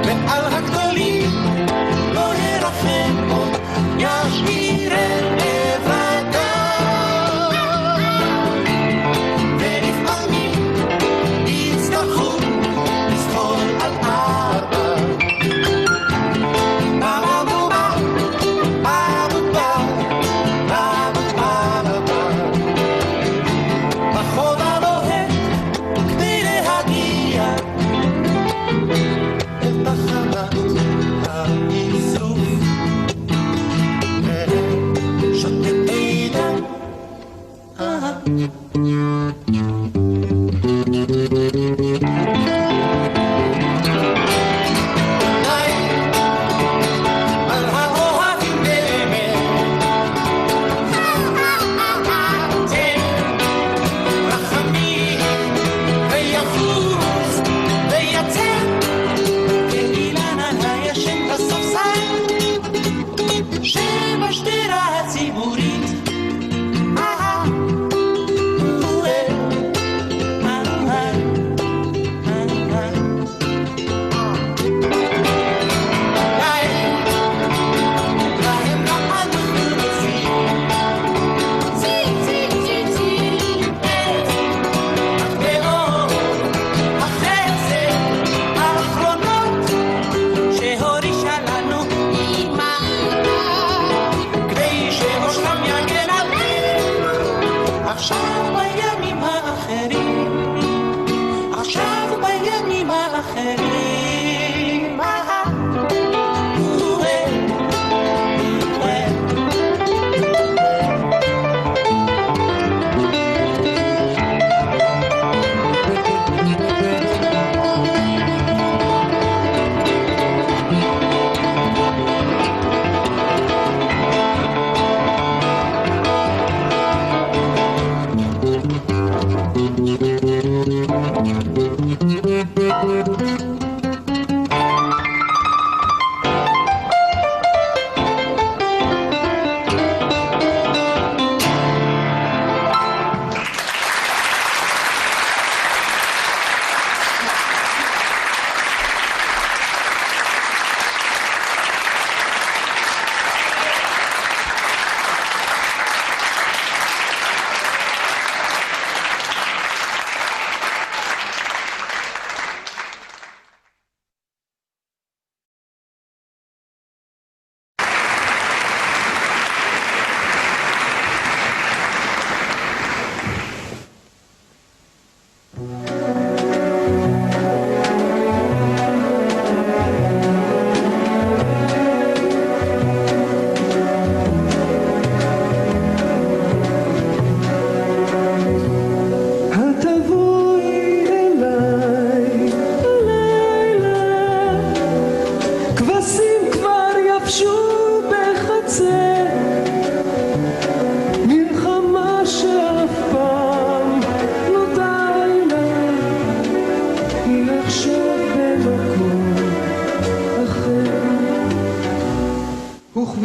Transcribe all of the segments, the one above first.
ועל הגדולים לא ירחם עוד, ישאיר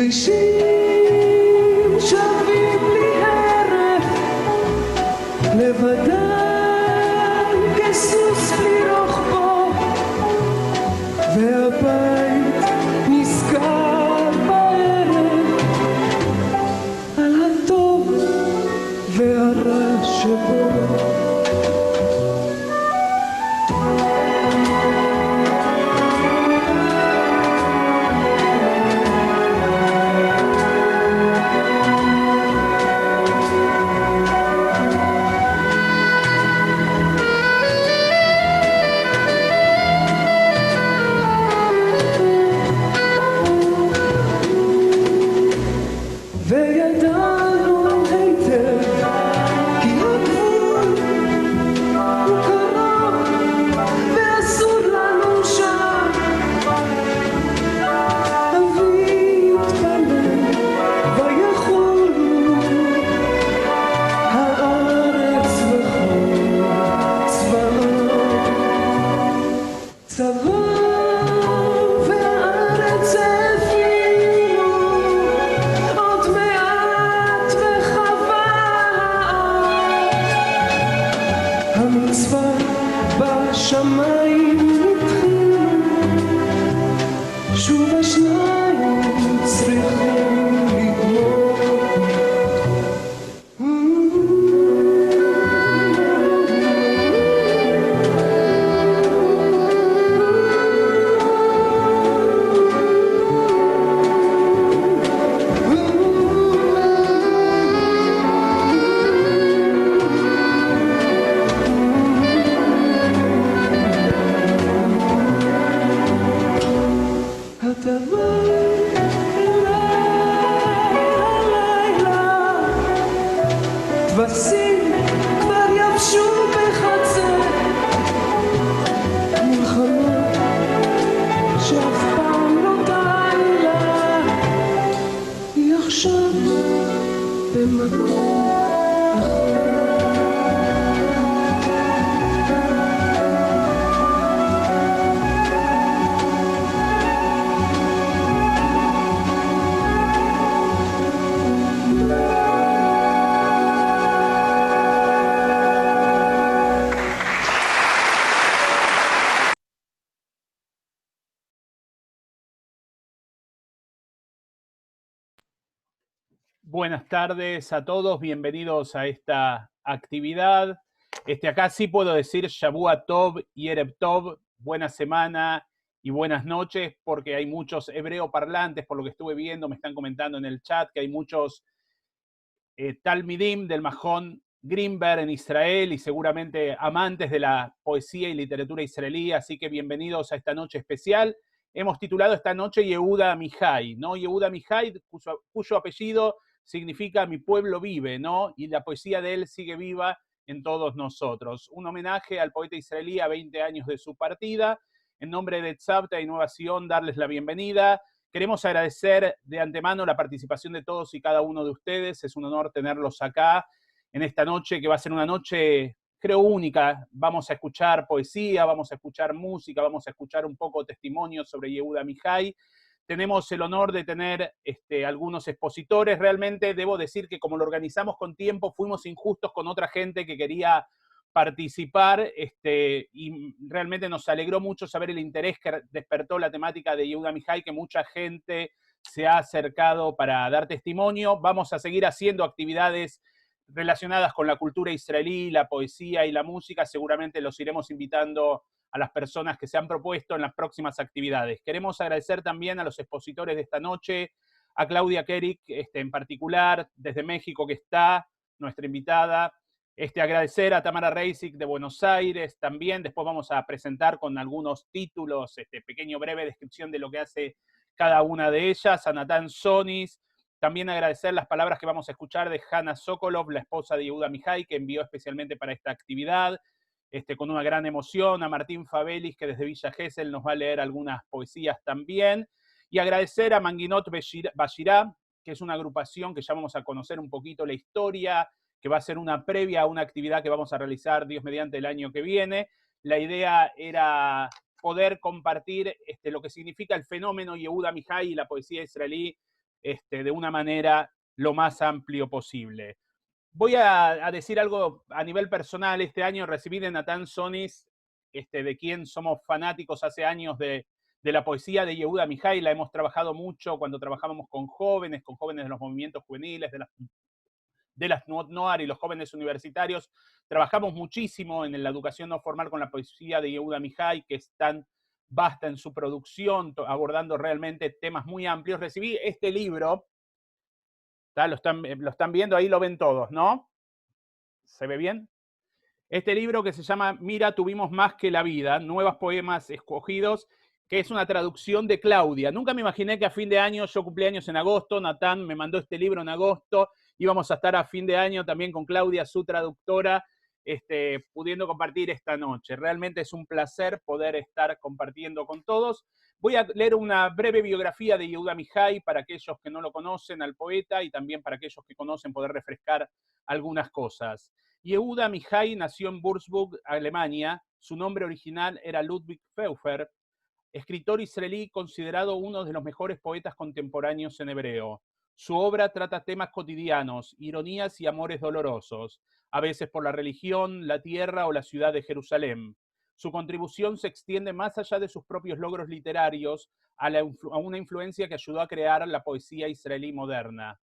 כבישים שווים לי הרף, לבדן כסוס בלי רוחבו, והבית נזכר בערב על הטוב והרע שבו. Buenas tardes a todos, bienvenidos a esta actividad. Acá sí puedo decir Shavua Tov y Erev Tov, buena semana y buenas noches, porque hay muchos hebreoparlantes, por lo que estuve viendo, me están comentando en el chat que hay muchos Talmidim del Majón Greenberg en Israel y seguramente amantes de la poesía y literatura israelí, así que bienvenidos a esta noche especial. Hemos titulado esta noche Yehuda Amihai, ¿no? Yehuda Amihai, cuyo apellido significa mi pueblo vive, ¿no? Y la poesía de él sigue viva en todos nosotros. Un homenaje al poeta israelí a 20 años de su partida. En nombre de Tzavta y Nueva Sion, darles la bienvenida. Queremos agradecer de antemano la participación de todos y cada uno de ustedes. Es un honor tenerlos acá en esta noche, que va a ser una noche, creo, única. Vamos a escuchar poesía, vamos a escuchar música, vamos a escuchar un poco testimonios sobre Yehuda Amihai. Tenemos el honor de tener algunos expositores. Realmente debo decir que como lo organizamos con tiempo, fuimos injustos con otra gente que quería participar y realmente nos alegró mucho saber el interés que despertó la temática de Yehuda Amihai, que mucha gente se ha acercado para dar testimonio. Vamos a seguir haciendo actividades relacionadas con la cultura israelí, la poesía y la música. Seguramente los iremos invitando a las personas que se han propuesto en las próximas actividades. Queremos agradecer también a los expositores de esta noche, a Claudia Kerik en particular, desde México, que está, nuestra invitada. Agradecer a Tamara Reisig de Buenos Aires también. Después vamos a presentar con algunos títulos, pequeño breve descripción de lo que hace cada una de ellas. A Natán Sonis. También agradecer las palabras que vamos a escuchar de Hanna Sokolov, la esposa de Yehuda Amihai, que envió especialmente para esta actividad. Con una gran emoción, a Martín Fabelis, que desde Villa Gesell nos va a leer algunas poesías también, y agradecer a Manguinot Bashirá, que es una agrupación que ya vamos a conocer un poquito la historia, que va a ser una previa a una actividad que vamos a realizar, Dios mediante, el año que viene. La idea era poder compartir lo que significa el fenómeno Yehuda Amihai y la poesía israelí de una manera lo más amplio posible. Voy a decir algo a nivel personal. Este año recibí de Natan Sonis, de quien somos fanáticos hace años de la poesía de Yehuda Amichai. La hemos trabajado mucho cuando trabajábamos con jóvenes de los movimientos juveniles, de las Tnuot Noar y los jóvenes universitarios. Trabajamos muchísimo en la educación no formal con la poesía de Yehuda Amichai, que es tan vasta en su producción, abordando realmente temas muy amplios. Recibí este libro, lo están viendo, ahí lo ven todos, ¿no? ¿Se ve bien? Este libro que se llama Mira, tuvimos más que la vida, nuevos poemas escogidos, que es una traducción de Claudia. Nunca me imaginé que a fin de año, yo cumplí años en agosto, Natán me mandó este libro en agosto, íbamos a estar a fin de año también con Claudia, su traductora, pudiendo compartir esta noche. Realmente es un placer poder estar compartiendo con todos. Voy a leer una breve biografía de Yehuda Amichai para aquellos que no lo conocen al poeta y también para aquellos que conocen poder refrescar algunas cosas. Yehuda Amichai nació en Würzburg, Alemania. Su nombre original era Ludwig Pfeiffer, escritor israelí considerado uno de los mejores poetas contemporáneos en hebreo. Su obra trata temas cotidianos, ironías y amores dolorosos, a veces por la religión, la tierra o la ciudad de Jerusalén. Su contribución se extiende más allá de sus propios logros literarios a una influencia que ayudó a crear la poesía israelí moderna.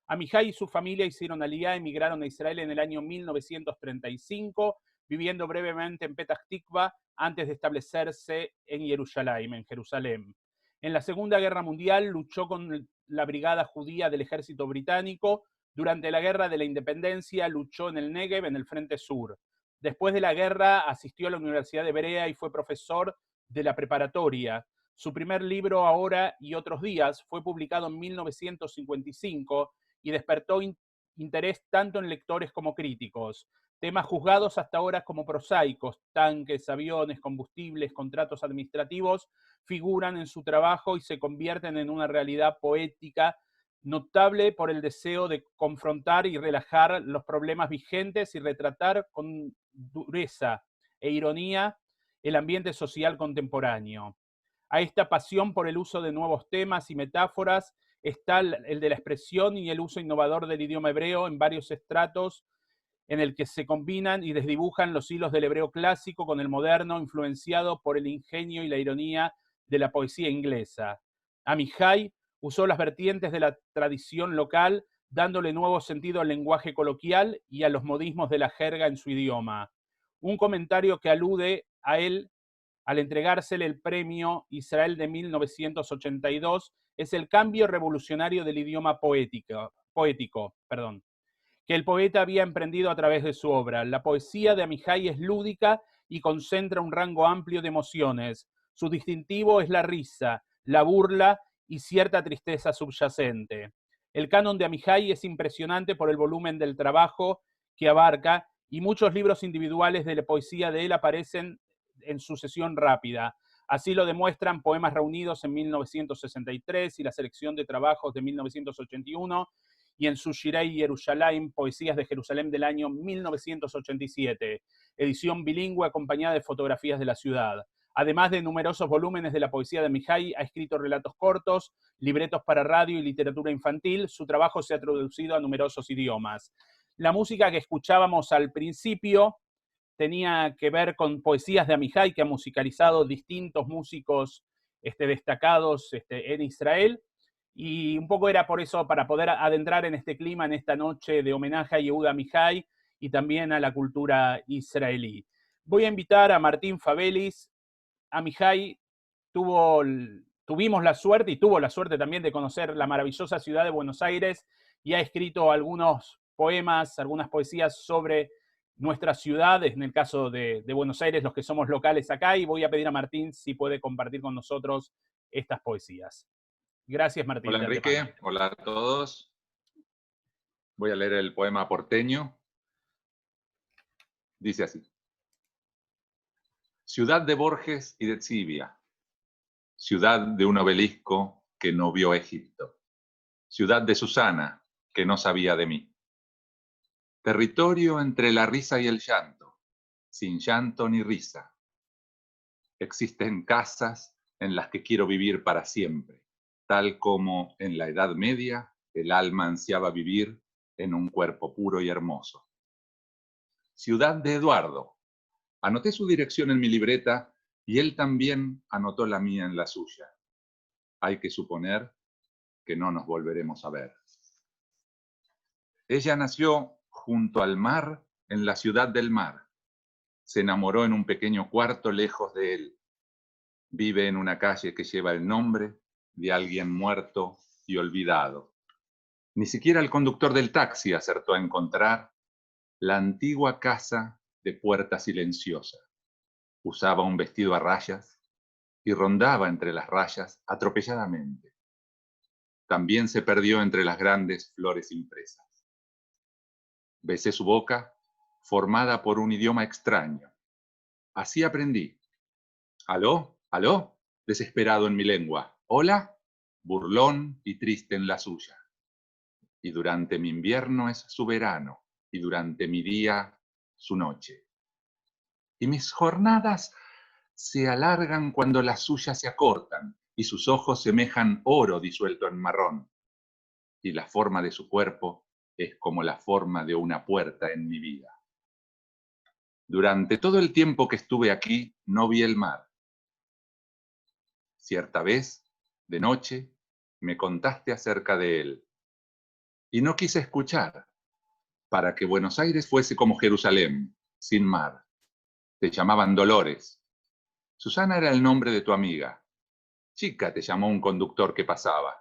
Amichai y su familia hicieron aliyá, emigraron a Israel en el año 1935, viviendo brevemente en Petah Tikva antes de establecerse en Jerusalén. En la Segunda Guerra Mundial luchó con la brigada judía del ejército británico. Durante la Guerra de la Independencia luchó en el Negev, en el Frente Sur. Después de la guerra asistió a la Universidad de Berea y fue profesor de la preparatoria. Su primer libro, Ahora y otros días, fue publicado en 1955 y despertó interés tanto en lectores como críticos. Temas juzgados hasta ahora como prosaicos, tanques, aviones, combustibles, contratos administrativos, figuran en su trabajo y se convierten en una realidad poética notable por el deseo de confrontar y relajar los problemas vigentes y retratar con dureza e ironía el ambiente social contemporáneo. A esta pasión por el uso de nuevos temas y metáforas está el de la expresión y el uso innovador del idioma hebreo en varios estratos en el que se combinan y desdibujan los hilos del hebreo clásico con el moderno, influenciado por el ingenio y la ironía de la poesía inglesa. Amichai usó las vertientes de la tradición local, dándole nuevo sentido al lenguaje coloquial y a los modismos de la jerga en su idioma. Un comentario que alude a él al entregársele el premio Israel de 1982 es el cambio revolucionario del idioma poético, que el poeta había emprendido a través de su obra. La poesía de Amichai es lúdica y concentra un rango amplio de emociones. Su distintivo es la risa, la burla y cierta tristeza subyacente. El canon de Amichai es impresionante por el volumen del trabajo que abarca y muchos libros individuales de la poesía de él aparecen en sucesión rápida. Así lo demuestran Poemas Reunidos en 1963 y la selección de trabajos de 1981, y en su Shirei Yerushalayim, Poesías de Jerusalén del año 1987, edición bilingüe acompañada de fotografías de la ciudad. Además de numerosos volúmenes de la poesía de Amichai, ha escrito relatos cortos, libretos para radio y literatura infantil. Su trabajo se ha traducido a numerosos idiomas. La música que escuchábamos al principio tenía que ver con poesías de Amichai que han musicalizado distintos músicos destacados en Israel, y un poco era por eso, para poder adentrar en este clima, en esta noche de homenaje a Yehuda Amichai y también a la cultura israelí. Voy a invitar a Martín Fabelis. Amichai tuvimos la suerte y tuvo la suerte también de conocer la maravillosa ciudad de Buenos Aires y ha escrito algunos poemas, algunas poesías sobre nuestras ciudades, en el caso de Buenos Aires, los que somos locales acá, y voy a pedir a Martín si puede compartir con nosotros estas poesías. Gracias, Martín. Hola, Enrique. Hola a todos. Voy a leer el poema porteño. Dice así. Ciudad de Borges y de Zibia. Ciudad de un obelisco que no vio Egipto. Ciudad de Susana, que no sabía de mí. Territorio entre la risa y el llanto, sin llanto ni risa. Existen casas en las que quiero vivir para siempre, tal como en la Edad Media el alma ansiaba vivir en un cuerpo puro y hermoso. Ciudad de Eduardo. Anoté su dirección en mi libreta y él también anotó la mía en la suya. Hay que suponer que no nos volveremos a ver. Ella nació junto al mar en la ciudad del mar. Se enamoró en un pequeño cuarto lejos de él. Vive en una calle que lleva el nombre de alguien muerto y olvidado. Ni siquiera el conductor del taxi acertó a encontrar la antigua casa de puerta silenciosa. Usaba un vestido a rayas y rondaba entre las rayas atropelladamente. También se perdió entre las grandes flores impresas. Besé su boca, formada por un idioma extraño. Así aprendí. ¿Aló? ¿Aló? Desesperado en mi lengua. ¿Hola? Burlón y triste en la suya. Y durante mi invierno es su verano, y durante mi día su noche. Y mis jornadas se alargan cuando las suyas se acortan, y sus ojos semejan oro disuelto en marrón. Y la forma de su cuerpo es como la forma de una puerta en mi vida. Durante todo el tiempo que estuve aquí, no vi el mar. Cierta vez, de noche, me contaste acerca de él. Y no quise escuchar, para que Buenos Aires fuese como Jerusalén, sin mar. Te llamaban Dolores. Susana era el nombre de tu amiga. Chica te llamó un conductor que pasaba.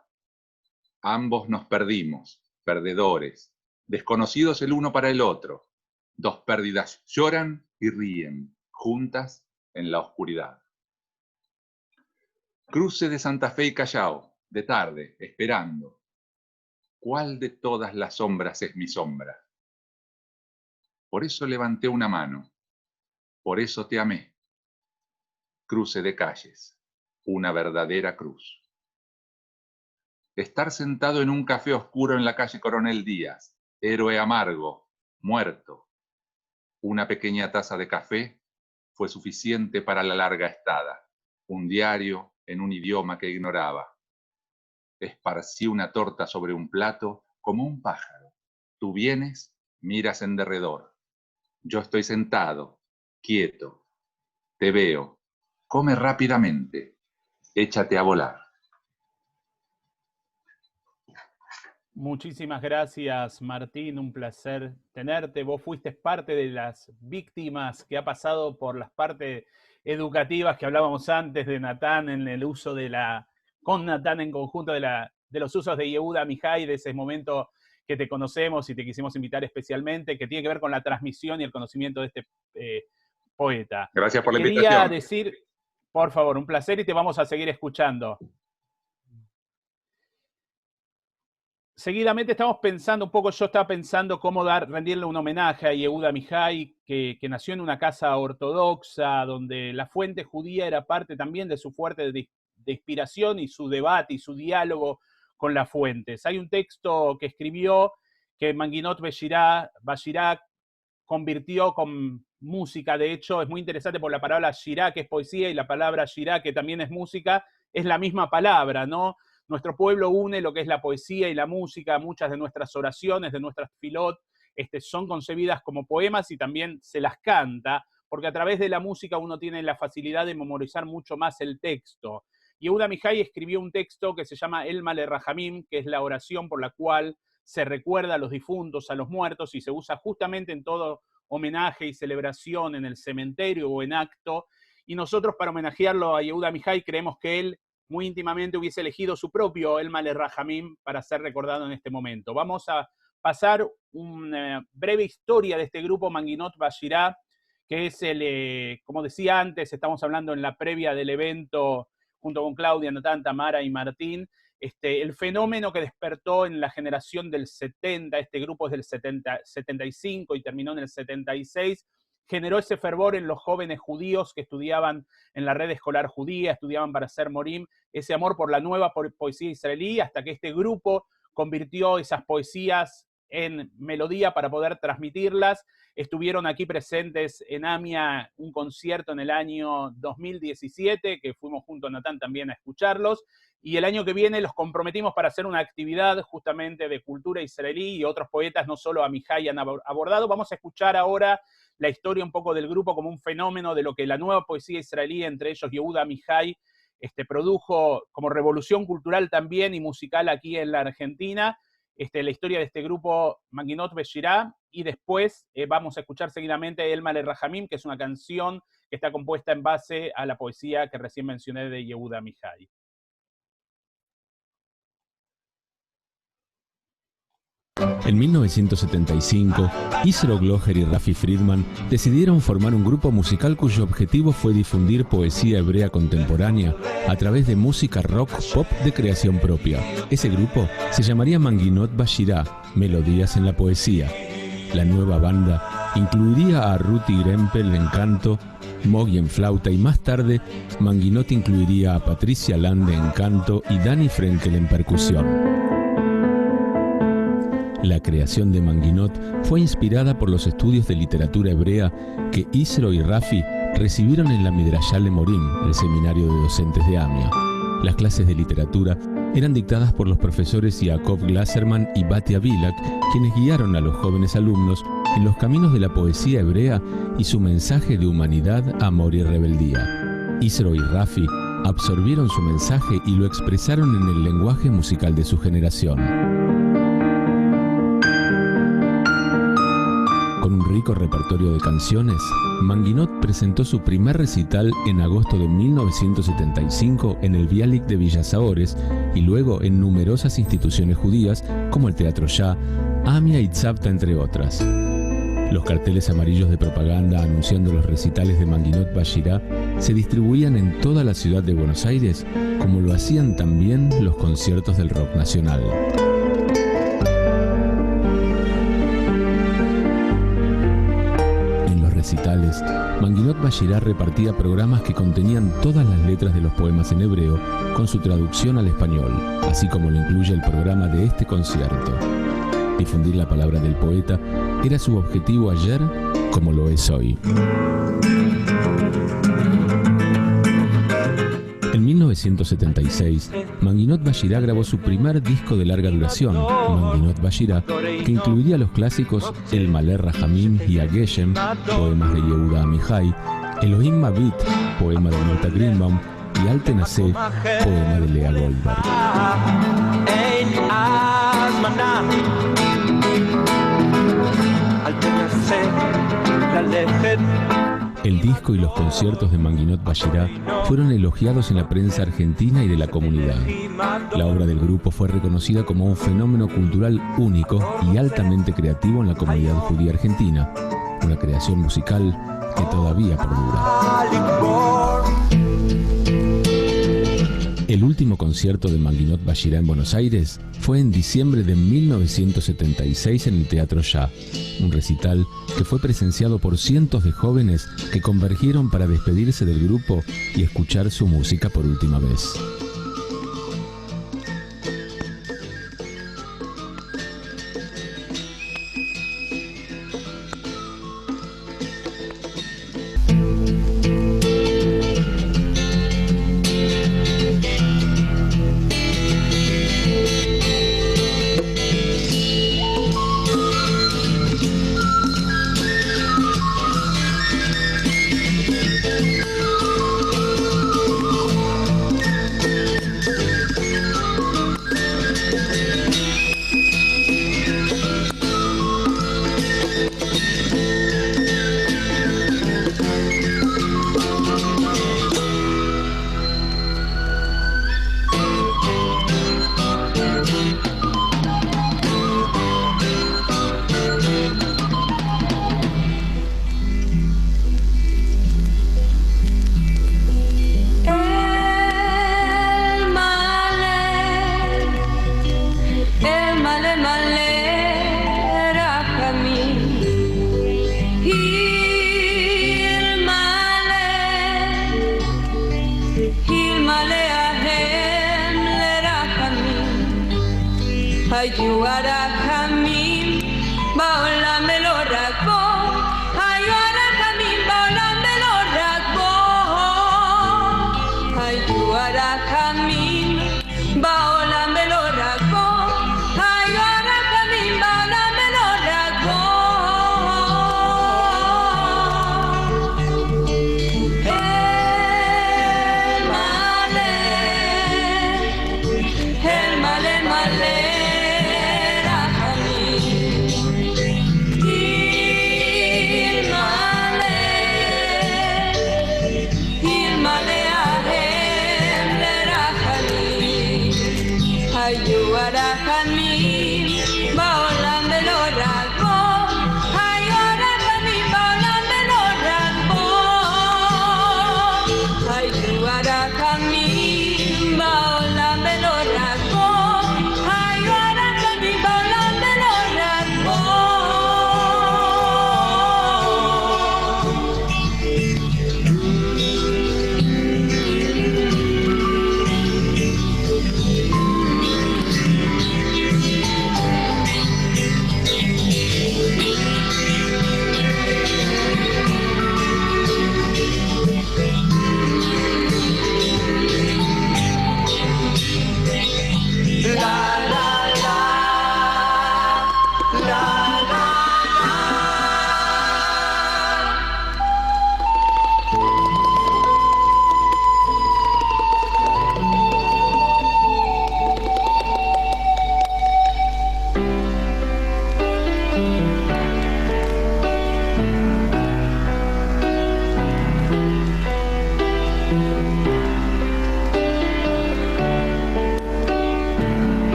Ambos nos perdimos, perdedores, desconocidos el uno para el otro. Dos pérdidas lloran y ríen, juntas en la oscuridad. Cruce de Santa Fe y Callao, de tarde, esperando. ¿Cuál de todas las sombras es mi sombra? Por eso levanté una mano, por eso te amé. Cruce de calles, una verdadera cruz. Estar sentado en un café oscuro en la calle Coronel Díaz, héroe amargo, muerto. Una pequeña taza de café fue suficiente para la larga estada. Un diario en un idioma que ignoraba. Esparcí una torta sobre un plato como un pájaro. Tú vienes, miras en derredor. Yo estoy sentado, quieto. Te veo. Come rápidamente. Échate a volar. Muchísimas gracias, Martín, un placer tenerte. Vos fuiste parte de las víctimas que ha pasado por las partes educativas que hablábamos antes de Natán en el uso con Natán en conjunto de los usos de Yehuda Mihai, de ese momento que te conocemos y te quisimos invitar especialmente, que tiene que ver con la transmisión y el conocimiento de este poeta. Gracias por la Quería invitación. decir, por favor, un placer y te vamos a seguir escuchando. Seguidamente estamos pensando un poco, yo estaba pensando cómo rendirle un homenaje a Yehuda Mihai, que nació en una casa ortodoxa, donde la fuente judía era parte también de su fuente de inspiración y su debate y su diálogo con las fuentes. Hay un texto que escribió que Manginot Bashirá convirtió con música. De hecho, es muy interesante por la palabra shirá, que es poesía, y la palabra shirá, que también es música, es la misma palabra, ¿no? Nuestro pueblo une lo que es la poesía y la música. Muchas de nuestras oraciones, de nuestras filot, son concebidas como poemas y también se las canta, porque a través de la música uno tiene la facilidad de memorizar mucho más el texto. Yehuda Mihai escribió un texto que se llama El Male Rahamim, que es la oración por la cual se recuerda a los difuntos, a los muertos, y se usa justamente en todo homenaje y celebración en el cementerio o en acto. Y nosotros, para homenajearlo a Yehuda Mihai, creemos que él muy íntimamente hubiese elegido su propio El Male Rahamim para ser recordado en este momento. Vamos a pasar una breve historia de este grupo Manginot Bashirá, que es como decía antes, estamos hablando en la previa del evento junto con Claudia, Natán, Tamara y Martín, el fenómeno que despertó en la generación del 70, este grupo es del 75 y terminó en el 76, generó ese fervor en los jóvenes judíos que estudiaban en la red escolar judía, estudiaban para ser morim, ese amor por la nueva poesía israelí, hasta que este grupo convirtió esas poesías en melodía para poder transmitirlas. Estuvieron aquí presentes en AMIA un concierto en el año 2017, que fuimos junto a Natán también a escucharlos, y el año que viene los comprometimos para hacer una actividad justamente de cultura israelí, y otros poetas, no solo Amihai, han abordado. Vamos a escuchar ahora la historia un poco del grupo como un fenómeno de lo que la nueva poesía israelí, entre ellos Yehuda Amihai, produjo como revolución cultural también y musical aquí en la Argentina. La historia de este grupo Manginot Beshirá, y después vamos a escuchar seguidamente El Male Rahamim, que es una canción que está compuesta en base a la poesía que recién mencioné de Yehuda Amihai. En 1975, Yisro Gloger y Rafi Friedman decidieron formar un grupo musical cuyo objetivo fue difundir poesía hebrea contemporánea a través de música rock pop de creación propia. Ese grupo se llamaría Manginot Bashirá, Melodías en la Poesía. La nueva banda incluiría a Ruti Grempel en canto, Mogi en flauta, y más tarde Manginot incluiría a Patricia Lande en canto y Dani Frenkel en percusión. La creación de Manginot fue inspirada por los estudios de literatura hebrea que Yisro y Rafi recibieron en la Midrashá Lemorim, el seminario de docentes de AMIA. Las clases de literatura eran dictadas por los profesores Yaakov Glasserman y Batia Bilak, quienes guiaron a los jóvenes alumnos en los caminos de la poesía hebrea y su mensaje de humanidad, amor y rebeldía. Yisro y Rafi absorbieron su mensaje y lo expresaron en el lenguaje musical de su generación. Con un rico repertorio de canciones, Manginot presentó su primer recital en agosto de 1975 en el Bialik de Villa Saores y luego en numerosas instituciones judías como el Teatro Shah, AMIA y Tzavta, entre otras. Los carteles amarillos de propaganda anunciando los recitales de Manginot Bashirá se distribuían en toda la ciudad de Buenos Aires, como lo hacían también los conciertos del rock nacional. Recitales, Manginot Bashirá repartía programas que contenían todas las letras de los poemas en hebreo con su traducción al español, así como lo incluye el programa de este concierto. Difundir la palabra del poeta era su objetivo ayer como lo es hoy. En 1976, Manginot Bashirá grabó su primer disco de larga duración, Manginot Bashirá, que incluiría los clásicos El Male Rahamim y Ageshem, poemas de Yehuda Amihai, Elohim Mabit, poema de Nota Greenbaum, y Al Tenaseh, poema de Lea Goldberg. El disco y los conciertos de Manginot Bashirá fueron elogiados en la prensa argentina y de la comunidad. La obra del grupo fue reconocida como un fenómeno cultural único y altamente creativo en la comunidad judía argentina, una creación musical que todavía perdura. El último concierto de Manginot Bashirá en Buenos Aires fue en diciembre de 1976 en el Teatro Shah, un recital que fue presenciado por cientos de jóvenes que convergieron para despedirse del grupo y escuchar su música por última vez.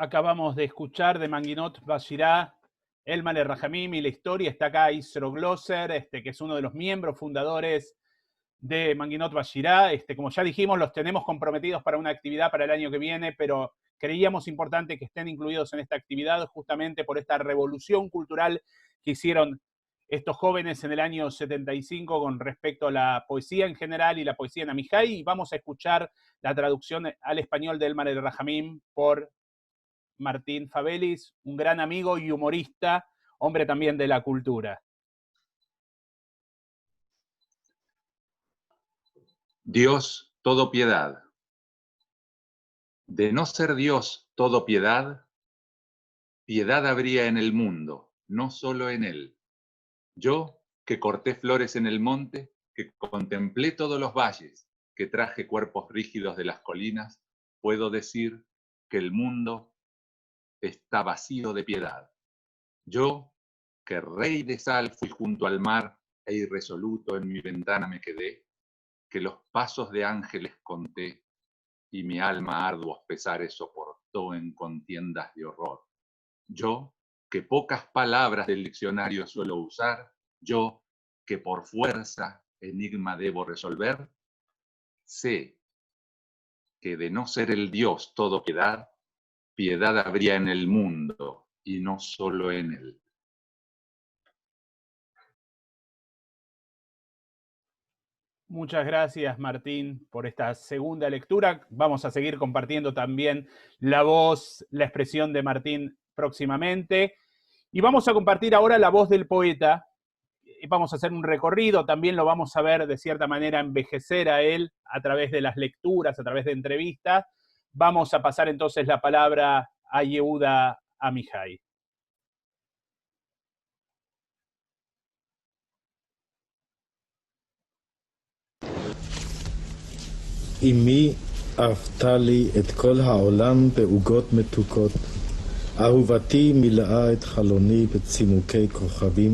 Acabamos de escuchar de Manginot Bashirá, Elmal Rajamim y la historia. Está acá Isro Glosser, que es uno de los miembros fundadores de Manginot Bashirá. Como ya dijimos, los tenemos comprometidos para una actividad para el año que viene, pero creíamos importante que estén incluidos en esta actividad justamente por esta revolución cultural que hicieron estos jóvenes en el año 75 con respecto a la poesía en general y la poesía en Amijay. Y vamos a escuchar la traducción al español de Elmal Rajamim por Martín Fabelis, un gran amigo y humorista, hombre también de la cultura. Dios todo piedad. De no ser Dios todo piedad, piedad habría en el mundo, no solo en él. Yo, que corté flores en el monte, que contemplé todos los valles, que traje cuerpos rígidos de las colinas, puedo decir que el mundo está vacío de piedad. Yo, que rey de sal fui junto al mar e irresoluto en mi ventana me quedé, que los pasos de ángeles conté y mi alma arduos pesares soportó en contiendas de horror. Yo, que pocas palabras del diccionario suelo usar, yo, que por fuerza enigma debo resolver, sé que de no ser el Dios todo piedad, piedad habría en el mundo y no solo en él. Muchas gracias, Martín, por esta segunda lectura. Vamos a seguir compartiendo también la voz, la expresión de Martín próximamente. Y vamos a compartir ahora la voz del poeta. Vamos a hacer un recorrido, también lo vamos a ver de cierta manera envejecer a él a través de las lecturas, a través de entrevistas. Vamos a pasar entonces la palabra a Yehuda Amijay. אמי אהבתה לי את כל העולם בעוגות מתוקות. אהובתי מילאה את חלוני בצימוקי כוכבים,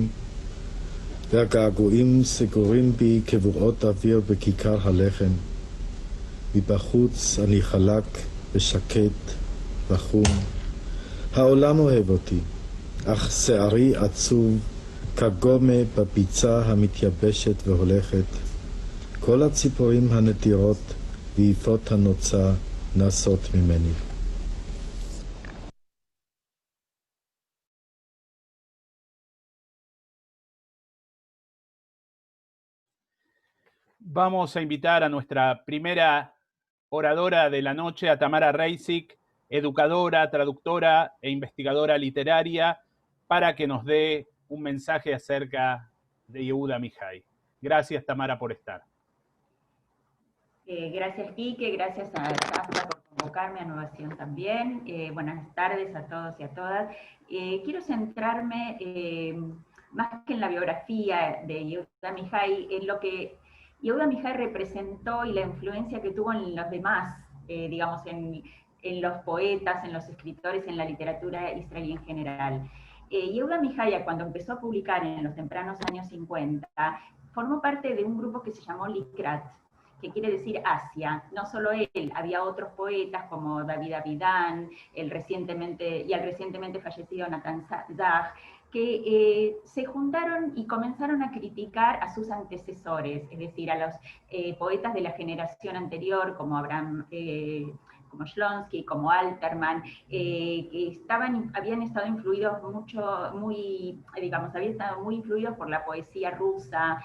והגעגועים סגורים בי כבואות אוויר בכיכר הלחם. מבחוץ אני חלק ושקט וחום. העולם אוהב אותי, אך שערי עצוב כגומה בביצה המתייבשת והולכת. כל הציפורים הנדירות ויפות הנוצה נסות ממני. Vamos a invitar a nuestra primera oradora de la noche, a Tamara Reisig, educadora, traductora e investigadora literaria, para que nos dé un mensaje acerca de Yehuda Amijay. Gracias, Tamara, por estar. Gracias, Quique, gracias a Zafra por convocarme, a Novación también. Buenas tardes a todos y a todas. Quiero centrarme, más que en la biografía de Yehuda Amijay, en lo que Yehuda Amijay representó y la influencia que tuvo en los demás, digamos, en los poetas, en los escritores, en la literatura israelí en general. Yehuda Amijay, cuando empezó a publicar en los tempranos años 50, formó parte de un grupo que se llamó Likrat, que quiere decir Asia. No solo él, había otros poetas como David Avidan, el recientemente fallecido Natan Zah, que se juntaron y comenzaron a criticar a sus antecesores, es decir, a los poetas de la generación anterior, como Abraham, como Shlonsky, como Alterman, que habían estado influidos habían estado muy influidos por la poesía rusa,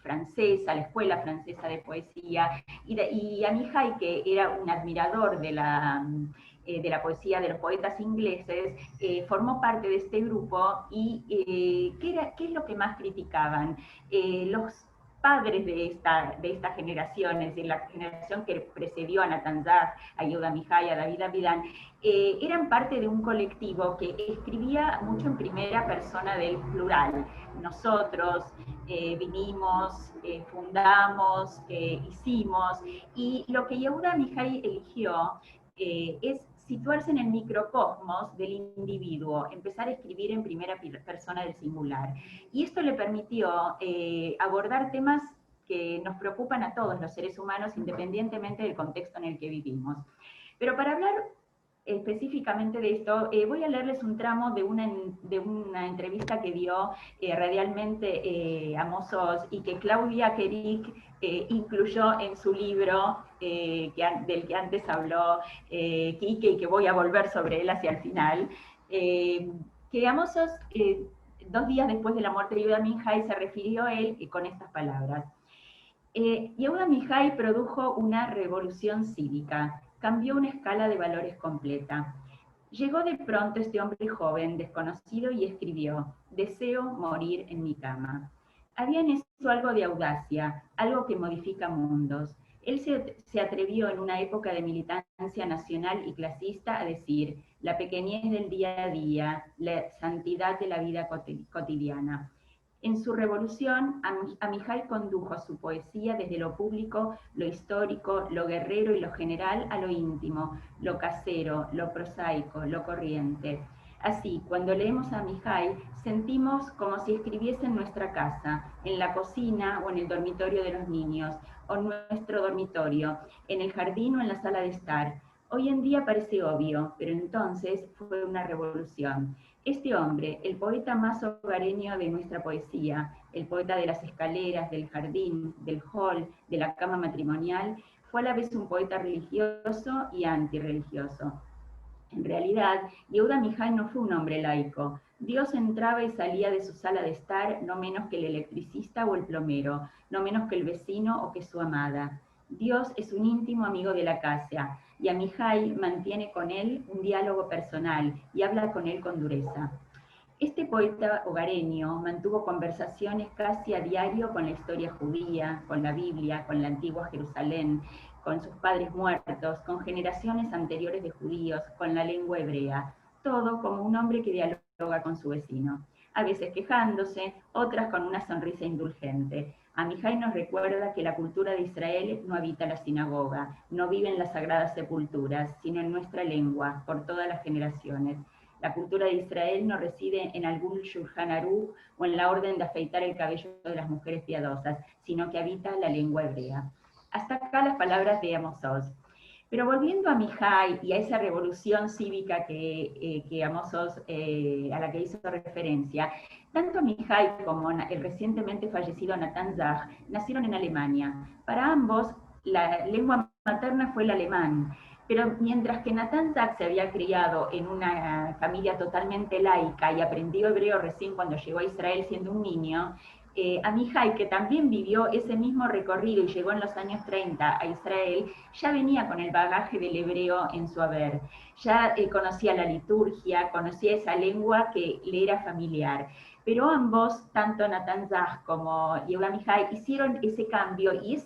francesa, la escuela francesa de poesía, y Amijay, que era un admirador de la poesía de los poetas ingleses, formó parte de este grupo. Y ¿qué es lo que más criticaban? Los padres de esta generación, es decir, la generación que precedió a Natan Zah, a Yehuda Amijay, a David Avidan, eran parte de un colectivo que escribía mucho en primera persona del plural. Nosotros vinimos, fundamos, hicimos, y lo que Yehuda Amijay eligió es situarse en el microcosmos del individuo, empezar a escribir en primera persona del singular. Y esto le permitió abordar temas que nos preocupan a todos los seres humanos, independientemente del contexto en el que vivimos. Pero para hablar específicamente de esto, voy a leerles un tramo de una entrevista que dio radialmente Amos Oz y que Claudia Kerik incluyó en su libro del que antes habló Quique y que voy a volver sobre él hacia el final, que Amos Oz, 2 días después de la muerte de Yehuda Amichai, se refirió a él con estas palabras. Yehuda Amichai produjo una revolución cívica, cambió una escala de valores completa. Llegó de pronto este hombre joven, desconocido, y escribió: deseo morir en mi cama. Había en eso algo de audacia, algo que modifica mundos. Él se atrevió en una época de militancia nacional y clasista a decir: la pequeñez del día a día, la santidad de la vida cotidiana. En su revolución, Amichai condujo su poesía desde lo público, lo histórico, lo guerrero y lo general a lo íntimo, lo casero, lo prosaico, lo corriente. Así, cuando leemos a Amichai, sentimos como si escribiese en nuestra casa, en la cocina o en el dormitorio de los niños, o en nuestro dormitorio, en el jardín o en la sala de estar. Hoy en día parece obvio, pero entonces fue una revolución. Este hombre, el poeta más hogareño de nuestra poesía, el poeta de las escaleras, del jardín, del hall, de la cama matrimonial, fue a la vez un poeta religioso y antirreligioso. En realidad, Yehuda Amichai no fue un hombre laico. Dios entraba y salía de su sala de estar no menos que el electricista o el plomero, no menos que el vecino o que su amada. Dios es un íntimo amigo de la casa, y Amichai mantiene con él un diálogo personal y habla con él con dureza. Este poeta hogareño mantuvo conversaciones casi a diario con la historia judía, con la Biblia, con la antigua Jerusalén, con sus padres muertos, con generaciones anteriores de judíos, con la lengua hebrea, todo como un hombre que dialoga con su vecino, a veces quejándose, otras con una sonrisa indulgente. Amichai nos recuerda que la cultura de Israel no habita la sinagoga, no vive en las sagradas sepulturas, sino en nuestra lengua, por todas las generaciones. La cultura de Israel no reside en algún Shulchan Aruch o en la orden de afeitar el cabello de las mujeres piadosas, sino que habita la lengua hebrea. Hasta acá las palabras de Amos Oz. Pero volviendo a Amichai y a esa revolución cívica que Amos Oz, a la que hizo referencia, tanto Amichai como el recientemente fallecido Natan Zach nacieron en Alemania. Para ambos, la lengua materna fue el alemán. Pero mientras que Natan Zach se había criado en una familia totalmente laica y aprendió hebreo recién cuando llegó a Israel siendo un niño, Amichai, que también vivió ese mismo recorrido y llegó en los años 30 a Israel, ya venía con el bagaje del hebreo en su haber. Ya conocía la liturgia, conocía esa lengua que le era familiar. Pero ambos, tanto Natan Zach como Yehuda Amichai, hicieron ese cambio y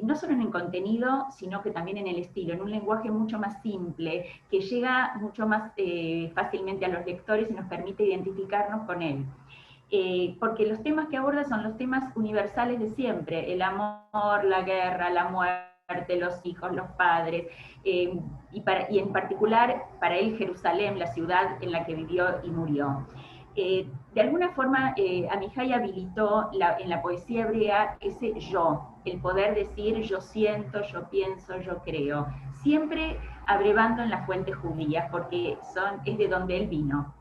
no solo en el contenido, sino que también en el estilo, en un lenguaje mucho más simple, que llega mucho más fácilmente a los lectores y nos permite identificarnos con él. Porque los temas que aborda son los temas universales de siempre: el amor, la guerra, la muerte, los hijos, los padres, y en particular para él Jerusalén, la ciudad en la que vivió y murió. De alguna forma, Amichai habilitó en la poesía hebrea ese yo, el poder decir yo siento, yo pienso, yo creo, siempre abrevando en las fuentes judías, porque es de donde él vino.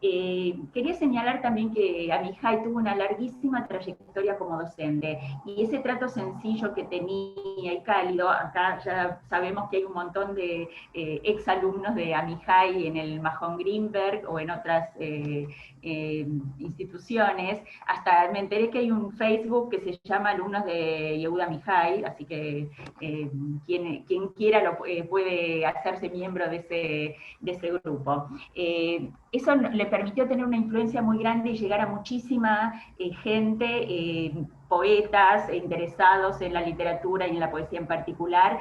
Quería señalar también que Amichai tuvo una larguísima trayectoria como docente, y ese trato sencillo que tenía y cálido, acá ya sabemos que hay un montón de exalumnos de Amichai en el Mahon Greenberg o en otras instituciones. Hasta me enteré que hay un Facebook que se llama Alumnos de Yehuda Amichai, así que quien quiera puede hacerse miembro de ese grupo. Eso le permitió tener una influencia muy grande y llegar a muchísima gente, poetas interesados en la literatura y en la poesía en particular,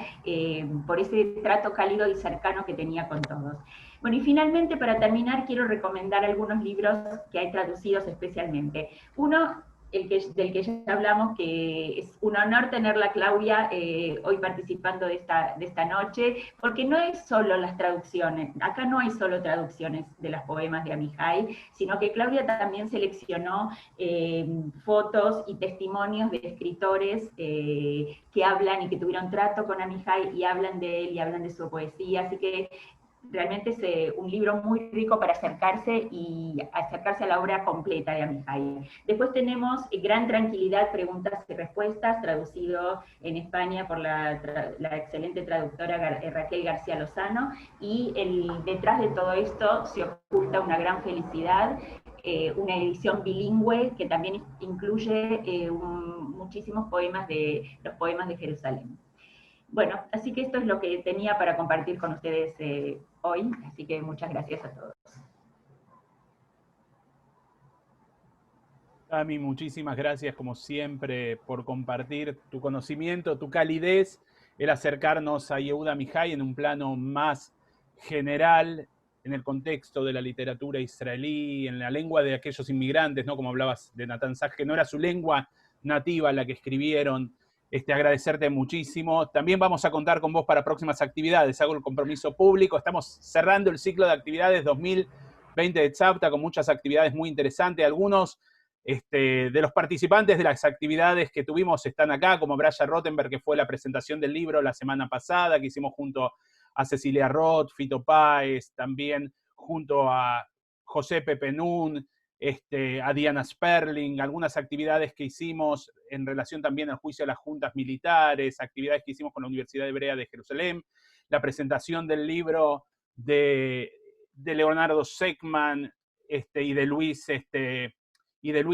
por ese trato cálido y cercano que tenía con todos. Bueno, y finalmente, para terminar, quiero recomendar algunos libros que hay traducidos especialmente. Uno, del que ya hablamos, que es un honor tenerla, Claudia, hoy participando de esta noche, porque no es solo las traducciones, acá no hay solo traducciones de los poemas de Amichai, sino que Claudia también seleccionó fotos y testimonios de escritores que hablan y que tuvieron trato con Amichai y hablan de él y hablan de su poesía, así que realmente es un libro muy rico para acercarse a la obra completa de Amihai. Después tenemos Gran Tranquilidad, Preguntas y Respuestas, traducido en España por la excelente traductora Raquel García Lozano, y detrás de todo esto se oculta una gran felicidad, una edición bilingüe que también incluye muchísimos poemas los poemas de Jerusalén. Bueno, así que esto es lo que tenía para compartir con ustedes hoy, así que muchas gracias a todos. Tami, muchísimas gracias como siempre por compartir tu conocimiento, tu calidez, el acercarnos a Yehuda Amihai en un plano más general, en el contexto de la literatura israelí, en la lengua de aquellos inmigrantes, ¿no? Como hablabas de Natan Sach, que no era su lengua nativa la que escribieron. Agradecerte muchísimo. También vamos a contar con vos para próximas actividades. Hago el compromiso público. Estamos cerrando el ciclo de actividades 2020 de Tzavta con muchas actividades muy interesantes. Algunos de los participantes de las actividades que tuvimos están acá, como Brian Rottenberg, que fue la presentación del libro la semana pasada, que hicimos junto a Cecilia Roth, Fito Páez, también junto a José Pepe Nun, a Diana Sperling, algunas actividades que hicimos en relación también al juicio de las juntas militares, actividades que hicimos con la Universidad Hebrea de Jerusalén, la presentación del libro de Leonardo Seckman y de Luis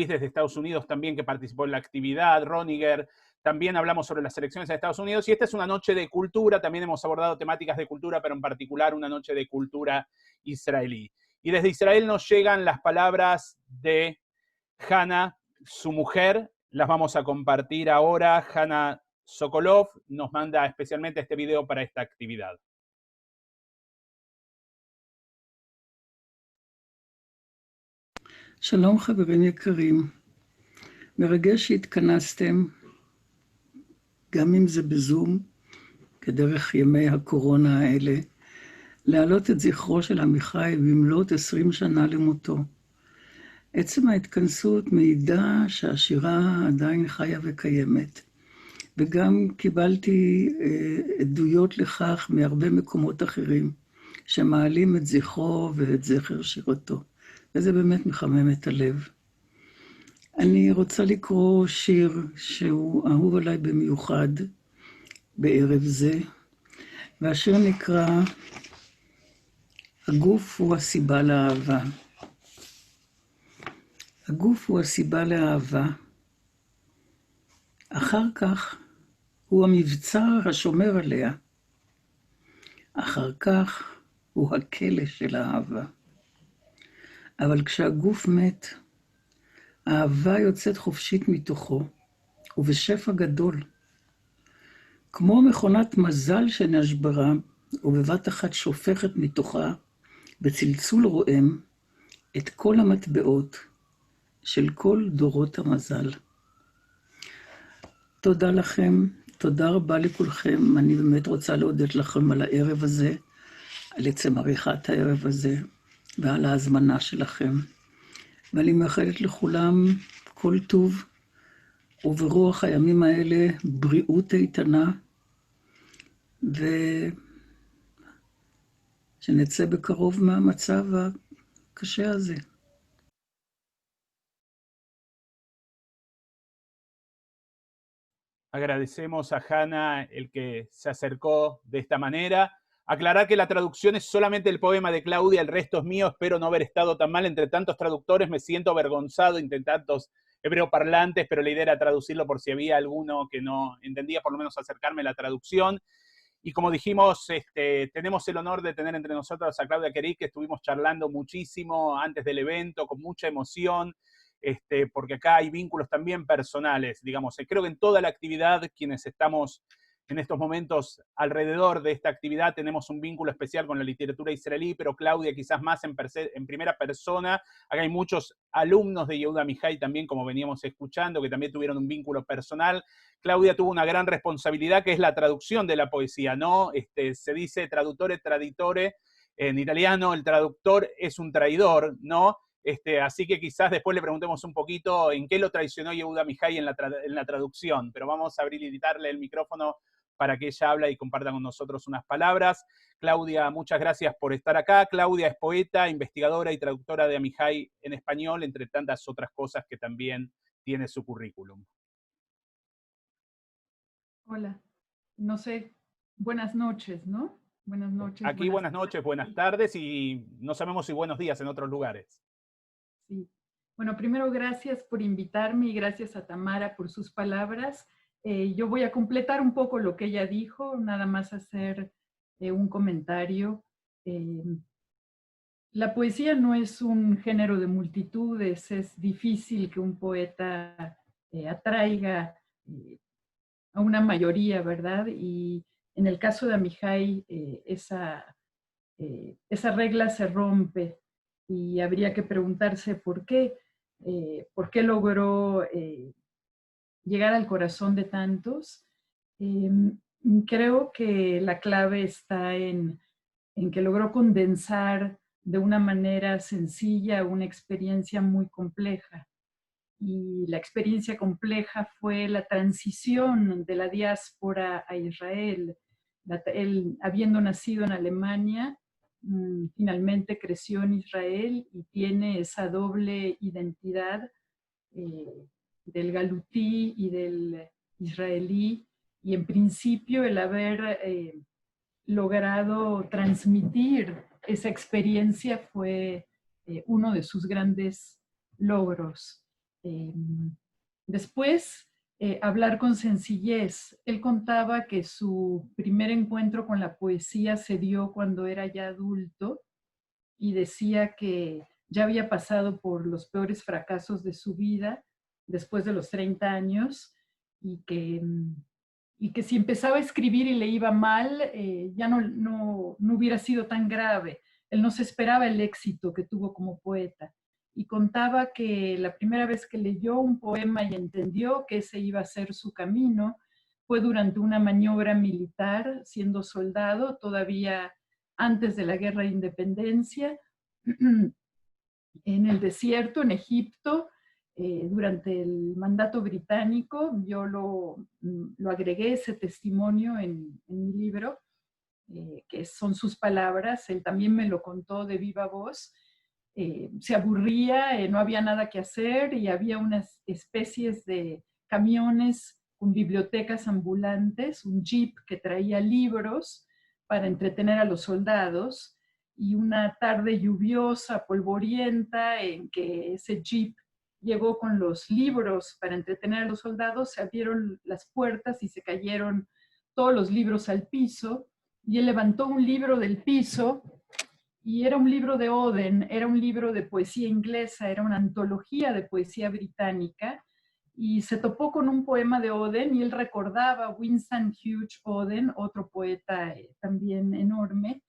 desde Estados Unidos también, que participó en la actividad, Roniger. También hablamos sobre las elecciones de Estados Unidos, y esta es una noche de cultura. También hemos abordado temáticas de cultura, pero en particular una noche de cultura israelí. Y desde Israel nos llegan las palabras de Hannah, su mujer. Las vamos a compartir ahora. Hannah Sokolov nos manda especialmente este video para esta actividad. שלום חברים יקרים, מרגש שהתכנסתם, גם אם זה בזום, כדרך ימי הקורונה האלה, להעלות את זכרו של עמיחי במלאת 20 שנה למותו. עצם ההתכנסות מעידה שהשירה עדיין חיה וקיימת, וגם קיבלתי עדויות לכך מהרבה מקומות אחרים, שמעלים את זכרו ואת זכר שירתו. וזה באמת מחמם את הלב. אני רוצה לקרוא שיר שהוא אהוב עליי במיוחד בערב זה, והשיר נקרא הגוף הוא הסיבה לאהבה. הגוף הוא הסיבה לאהבה. אחר כך הוא המבצר השומר עליה. אחר כך הוא הכלא של האהבה. אבל כשהגוף מת, האהבה יוצאת חופשית מתוכו, ובשפע גדול. כמו מכונת מזל שנשברה, ובבת אחת שופכת מתוכה, בצלצול רועם, את כל המטבעות של כל דורות המזל. תודה לכם, תודה רבה לכולכם. אני באמת רוצה להודות לכם על הערב הזה, על עצם עריכת הערב הזה, ועל ההזמנה שלכם. ואני מאחלת לכולם כל טוב, וברוח הימים האלה בריאות איתנה, ושנצא בקרוב מהמצב הקשה הזה. Agradecemos a Hannah el que se acercó de esta manera. Aclarar que la traducción es solamente el poema de Claudia, el resto es mío. Espero no haber estado tan mal entre tantos traductores. Me siento avergonzado entre tantos hebreoparlantes, pero la idea era traducirlo por si había alguno que no entendía, por lo menos acercarme a la traducción. Y como dijimos, tenemos el honor de tener entre nosotros a Claudia Kerik, que estuvimos charlando muchísimo antes del evento, con mucha emoción, porque acá hay vínculos también personales, digamos. Creo que en toda la actividad, quienes estamos en estos momentos alrededor de esta actividad, tenemos un vínculo especial con la literatura israelí, pero Claudia quizás más en primera persona. Acá hay muchos alumnos de Yehuda Amihai también, como veníamos escuchando, que también tuvieron un vínculo personal. Claudia tuvo una gran responsabilidad, que es la traducción de la poesía, ¿no? Se dice traduttore traditore, en italiano el traductor es un traidor, ¿no? Así que quizás después le preguntemos un poquito en qué lo traicionó Yehuda Amihai en la traducción, pero vamos a habilitarle el micrófono para que ella hable y comparta con nosotros unas palabras. Claudia, muchas gracias por estar acá. Claudia es poeta, investigadora y traductora de Amihai en español, entre tantas otras cosas que también tiene su currículum. Hola, no sé, buenas noches, ¿no? Buenas noches. Aquí buenas noches, buenas tardes y no sabemos si buenos días en otros lugares. Sí. Bueno, primero gracias por invitarme y gracias a Tamara por sus palabras. Yo voy a completar un poco lo que ella dijo, nada más hacer un comentario. La poesía no es un género de multitudes, es difícil que un poeta atraiga a una mayoría, ¿verdad? Y en el caso de Amihai, esa regla se rompe y habría que preguntarse por qué logró llegar al corazón de tantos. Creo que la clave está en que logró condensar de una manera sencilla una experiencia muy compleja. Y la experiencia compleja fue la transición de la diáspora a Israel. Él, habiendo nacido en Alemania, finalmente creció en Israel y tiene esa doble identidad del galutí y del israelí, y en principio el haber logrado transmitir esa experiencia fue uno de sus grandes logros. Después, hablar con sencillez. Él contaba que su primer encuentro con la poesía se dio cuando era ya adulto y decía que ya había pasado por los peores fracasos de su vida después de los 30 años y que si empezaba a escribir y le iba mal, ya no hubiera sido tan grave. Él no se esperaba el éxito que tuvo como poeta. Y contaba que la primera vez que leyó un poema y entendió que ese iba a ser su camino fue durante una maniobra militar, siendo soldado, todavía antes de la Guerra de Independencia, en el desierto, en Egipto, durante el mandato británico. Yo lo agregué ese testimonio en mi libro, que son sus palabras. Él también me lo contó de viva voz. Se aburría, no había nada que hacer y había unas especies de camiones con bibliotecas ambulantes, un jeep que traía libros para entretener a los soldados, y una tarde lluviosa, polvorienta, en que ese jeep llegó con los libros para entretener a los soldados, se abrieron las puertas y se cayeron todos los libros al piso, y él levantó un libro del piso, y era un libro de Auden, era un libro de poesía inglesa, era una antología de poesía británica, y se topó con un poema de Auden, y él recordaba a Winston Hughes Auden, otro poeta también enorme,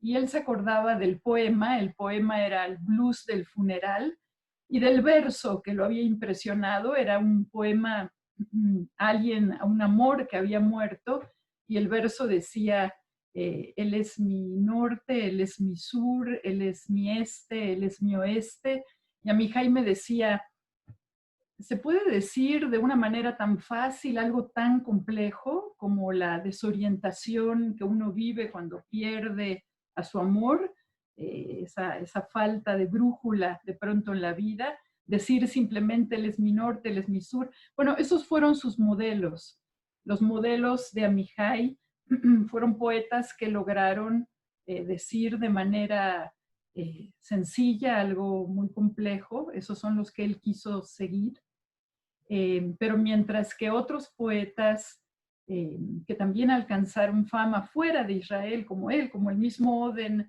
y él se acordaba del poema. El poema era el blues del funeral, y del verso que lo había impresionado. Era un poema a un amor que había muerto, y el verso decía: él es mi norte, él es mi sur, él es mi este, él es mi oeste. Y a mi Jaime decía: ¿se puede decir de una manera tan fácil algo tan complejo como la desorientación que uno vive cuando pierde a su amor? Esa falta de brújula de pronto en la vida, decir simplemente él es mi norte, él es mi sur. Bueno, esos fueron sus modelos. Los modelos de Amihai fueron poetas que lograron decir de manera sencilla algo muy complejo. Esos son los que él quiso seguir. Pero mientras que otros poetas que también alcanzaron fama fuera de Israel, como él, como el mismo Oden,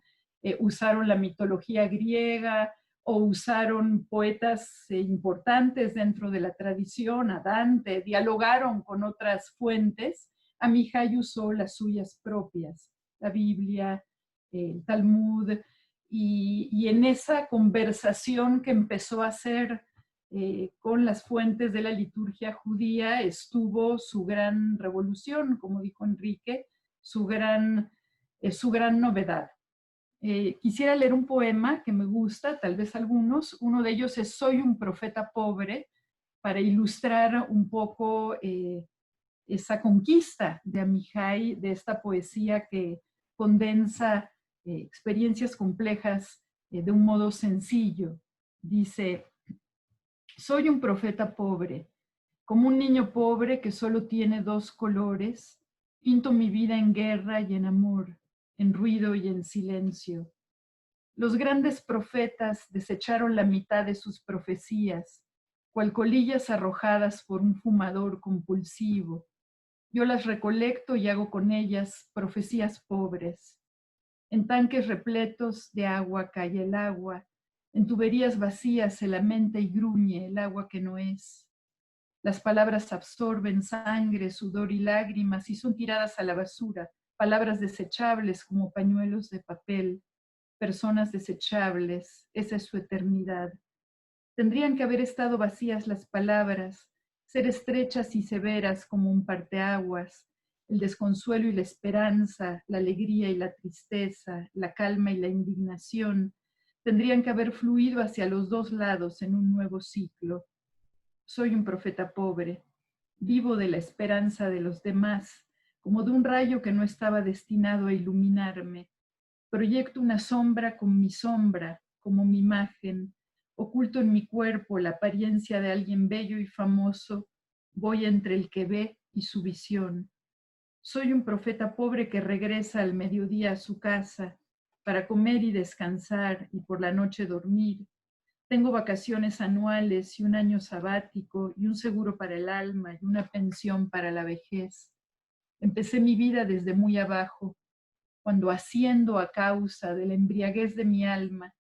usaron la mitología griega o usaron poetas importantes dentro de la tradición, a Dante, dialogaron con otras fuentes, Amihai usó las suyas propias, la Biblia, el Talmud, y en esa conversación que empezó a hacer con las fuentes de la liturgia judía estuvo su gran revolución, como dijo Enrique, su gran novedad. Quisiera leer un poema que me gusta, tal vez algunos. Uno de ellos es Soy un profeta pobre, para ilustrar un poco esa conquista de Amihai, de esta poesía que condensa experiencias complejas de un modo sencillo. Dice: soy un profeta pobre, como un niño pobre que solo tiene dos colores, pinto mi vida en guerra y en amor, en ruido y en silencio. Los grandes profetas desecharon la mitad de sus profecías, cual colillas arrojadas por un fumador compulsivo. Yo las recolecto y hago con ellas profecías pobres. En tanques repletos de agua cae el agua, en tuberías vacías se lamenta y gruñe el agua que no es. Las palabras absorben sangre, sudor y lágrimas y son tiradas a la basura, palabras desechables como pañuelos de papel, personas desechables, esa es su eternidad. Tendrían que haber estado vacías las palabras, ser estrechas y severas como un parteaguas, el desconsuelo y la esperanza, la alegría y la tristeza, la calma y la indignación, tendrían que haber fluido hacia los dos lados en un nuevo ciclo. Soy un profeta pobre, vivo de la esperanza de los demás, como de un rayo que no estaba destinado a iluminarme. Proyecto una sombra con mi sombra, como mi imagen, oculto en mi cuerpo la apariencia de alguien bello y famoso, voy entre el que ve y su visión. Soy un profeta pobre que regresa al mediodía a su casa para comer y descansar y por la noche dormir. Tengo vacaciones anuales y un año sabático y un seguro para el alma y una pensión para la vejez. Empecé mi vida desde muy abajo, cuando asciendo a causa de la embriaguez de mi alma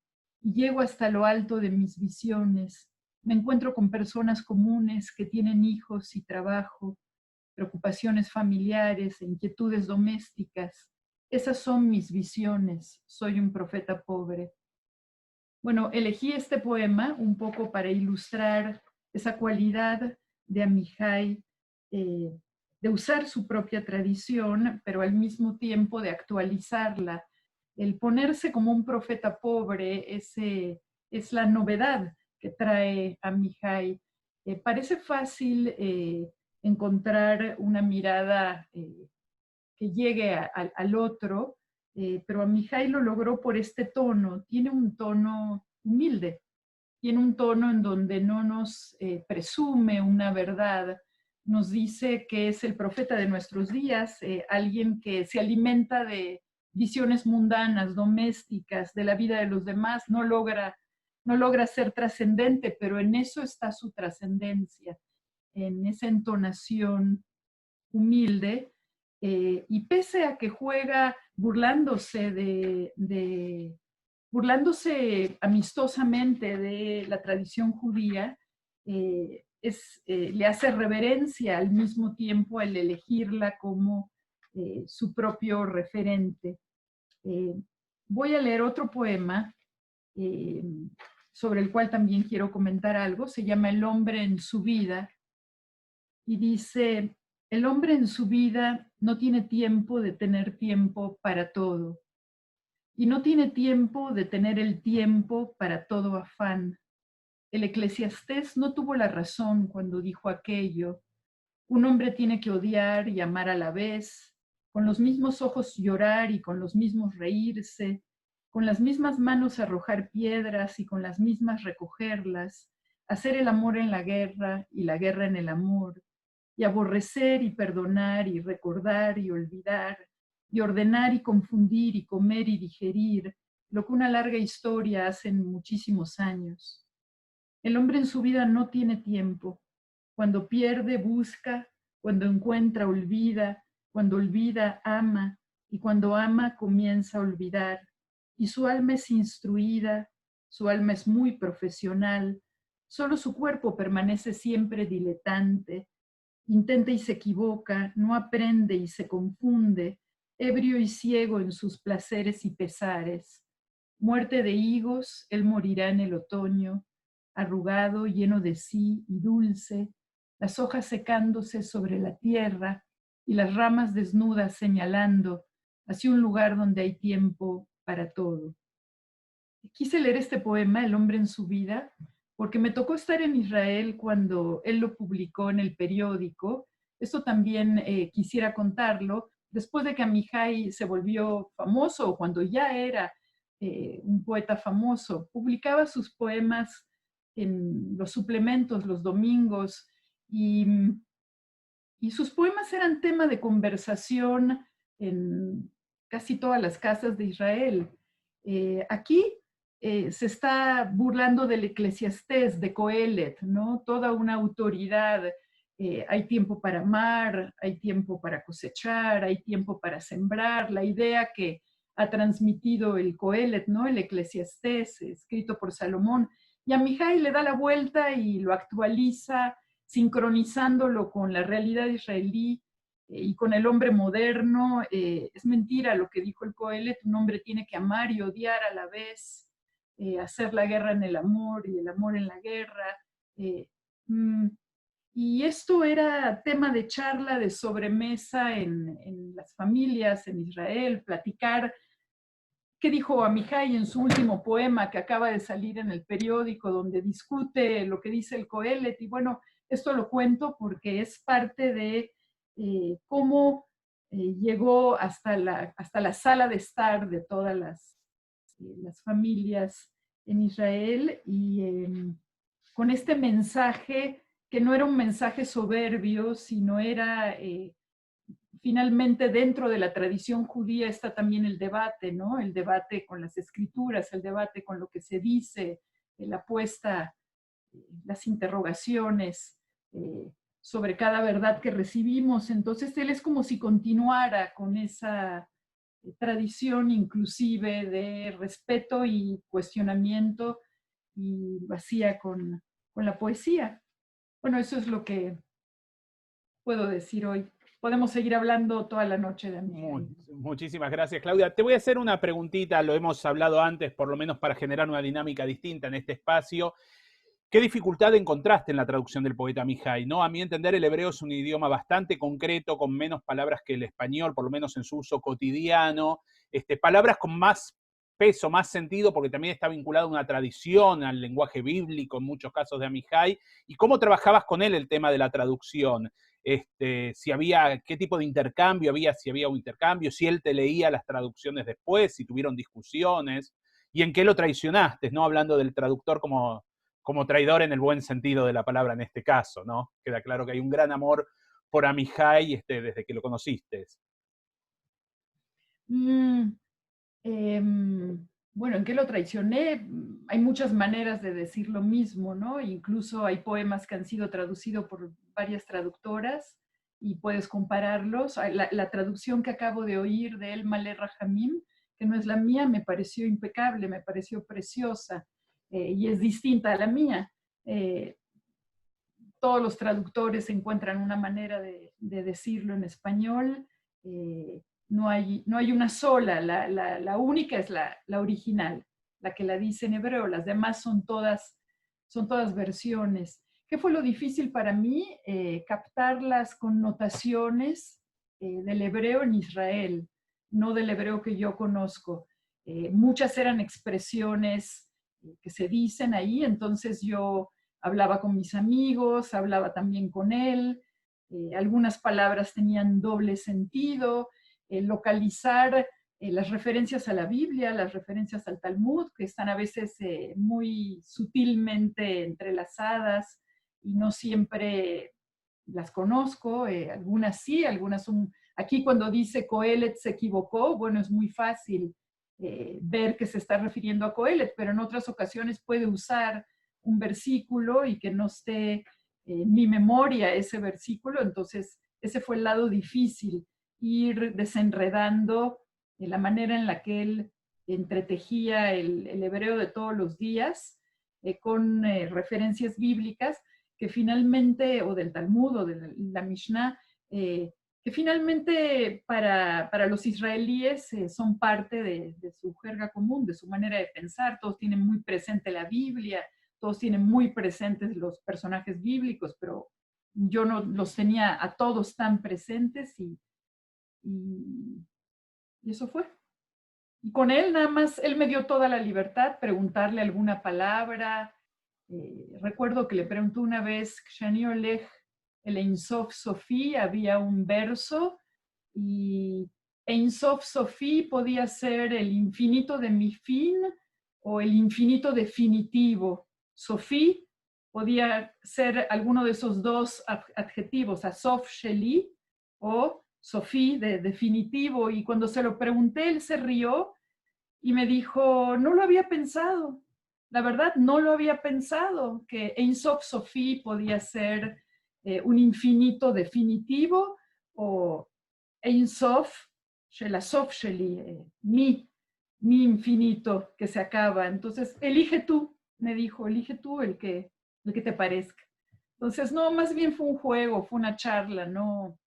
y llego hasta lo alto de mis visiones, me encuentro con personas comunes que tienen hijos y trabajo, preocupaciones familiares e inquietudes domésticas. Esas son mis visiones. Soy un profeta pobre. Bueno, elegí este poema un poco para ilustrar esa cualidad de Amihai, de usar su propia tradición, pero al mismo tiempo de actualizarla. El ponerse como un profeta pobre es la novedad que trae Amihai. Parece fácil encontrar una mirada que llegue al otro, pero Amihai lo logró por este tono. Tiene un tono humilde, tiene un tono en donde no nos presume una verdad, nos dice que es el profeta de nuestros días, alguien que se alimenta de visiones mundanas, domésticas, de la vida de los demás, no logra ser trascendente, pero en eso está su trascendencia, en esa entonación humilde, y pese a que juega burlándose burlándose amistosamente de la tradición judía, le hace reverencia al mismo tiempo al elegirla como su propio referente. Voy a leer otro poema sobre el cual también quiero comentar algo. Se llama El hombre en su vida y dice: el hombre en su vida no tiene tiempo de tener tiempo para todo. Y no tiene tiempo de tener el tiempo para todo afán. El Eclesiastés no tuvo la razón cuando dijo aquello. Un hombre tiene que odiar y amar a la vez, con los mismos ojos llorar y con los mismos reírse, con las mismas manos arrojar piedras y con las mismas recogerlas, hacer el amor en la guerra y la guerra en el amor, y aborrecer y perdonar y recordar y olvidar, y ordenar y confundir y comer y digerir, lo que una larga historia hace en muchísimos años. El hombre en su vida no tiene tiempo. Cuando pierde, busca, cuando encuentra, olvida, cuando olvida, ama, y cuando ama, comienza a olvidar. Y su alma es instruida, su alma es muy profesional, solo su cuerpo permanece siempre diletante, intenta y se equivoca, no aprende y se confunde, ebrio y ciego en sus placeres y pesares. Muerte de higos, él morirá en el otoño, arrugado, lleno de sí y dulce, las hojas secándose sobre la tierra y las ramas desnudas señalando hacia un lugar donde hay tiempo para todo. Quise leer este poema, El hombre en su vida, porque me tocó estar en Israel cuando él lo publicó en el periódico Esto también quisiera contarlo. Después de que Amihai se volvió famoso, o cuando ya era un poeta famoso, publicaba sus poemas en los suplementos los domingos, y sus poemas eran tema de conversación en casi todas las casas de Israel. Aquí se está burlando del Eclesiastés, de Coelet, ¿no? Toda una autoridad. Hay tiempo para amar, hay tiempo para cosechar, hay tiempo para sembrar. La idea que ha transmitido el Coelet, ¿no? El Eclesiastés, escrito por Salomón. Y Amihai le da la vuelta y lo actualiza, sincronizándolo con la realidad israelí y con el hombre moderno. Es mentira lo que dijo el Coelet: un hombre tiene que amar y odiar a la vez, hacer la guerra en el amor y el amor en la guerra. Y esto era tema de charla, de sobremesa en las familias en Israel, platicar. ¿Qué dijo Amihai en su último poema que acaba de salir en el periódico, donde discute lo que dice el Coelet? Y bueno, esto lo cuento porque es parte de cómo llegó hasta la sala de estar de todas las familias en Israel, y con este mensaje que no era un mensaje soberbio, sino era finalmente dentro de la tradición judía está también el debate, ¿no? El debate con las escrituras, el debate con lo que se dice, la apuesta, las interrogaciones sobre cada verdad que recibimos. Entonces él es como si continuara con esa tradición inclusive de respeto y cuestionamiento, y lo hacía con la poesía. Bueno, eso es lo que puedo decir hoy. Podemos seguir hablando toda la noche de Amihai. Muchísimas gracias, Claudia. Te voy a hacer una preguntita, lo hemos hablado antes, por lo menos para generar una dinámica distinta en este espacio. ¿Qué dificultad encontraste en la traducción del poeta Amihai? ¿No? A mi entender, el hebreo es un idioma bastante concreto, con menos palabras que el español, por lo menos en su uso cotidiano. Palabras con más peso, más sentido, porque también está vinculado a una tradición, al lenguaje bíblico, en muchos casos de Amihai. ¿Y cómo trabajabas con él el tema de la traducción? Si había, qué tipo de intercambio había, si había un intercambio, si él te leía las traducciones después, si tuvieron discusiones, y en qué lo traicionaste, ¿no? Hablando del traductor como traidor en el buen sentido de la palabra en este caso, ¿no? Queda claro que hay un gran amor por Amihai desde que lo conociste. Bueno, ¿en qué lo traicioné? Hay muchas maneras de decir lo mismo, ¿no? Incluso hay poemas que han sido traducidos por varias traductoras y puedes compararlos. La traducción que acabo de oír de El Malé Rahamim, que no es la mía, me pareció impecable, me pareció preciosa, y es distinta a la mía. Todos los traductores encuentran una manera de decirlo en español. No hay una sola, la única es la original, la que la dice en hebreo. Las demás son todas versiones. ¿Qué fue lo difícil para mí? Captar las connotaciones del hebreo en Israel, no del hebreo que yo conozco. Muchas eran expresiones que se dicen ahí, entonces yo hablaba con mis amigos, hablaba también con él. Algunas palabras tenían doble sentido. Localizar las referencias a la Biblia, las referencias al Talmud, que están a veces muy sutilmente entrelazadas y no siempre las conozco. Algunas sí, algunas son... Aquí cuando dice Coelet se equivocó, bueno, es muy fácil ver que se está refiriendo a Coelet, pero en otras ocasiones puede usar un versículo y que no esté en mi memoria ese versículo. Entonces ese fue el lado difícil, ir desenredando la manera en la que él entretejía el hebreo de todos los días con referencias bíblicas que finalmente, o del Talmud o de la Mishnah, que finalmente para los israelíes son parte de su jerga común, de su manera de pensar. Todos tienen muy presente la Biblia, todos tienen muy presentes los personajes bíblicos, pero yo no los tenía a todos tan presentes, y eso fue. Y con él nada más, él me dio toda la libertad, preguntarle alguna palabra. Recuerdo que le preguntó una vez, Shani Olej, el Ein Sof Sofi, había un verso, y Ein Sof Sofi podía ser el infinito de mi fin o el infinito definitivo. Sofi podía ser alguno de esos dos adjetivos, Sof Sheli o Sofi de definitivo. Y cuando se lo pregunté, él se rió y me dijo, no lo había pensado. La verdad, no lo había pensado, que Ein Sof Sofi podía ser un infinito definitivo o Ein Sof, Shela Sof Sheli, mi infinito que se acaba. Entonces, elige tú, me dijo, elige tú el que te parezca. Entonces, no, más bien fue un juego, fue una charla, no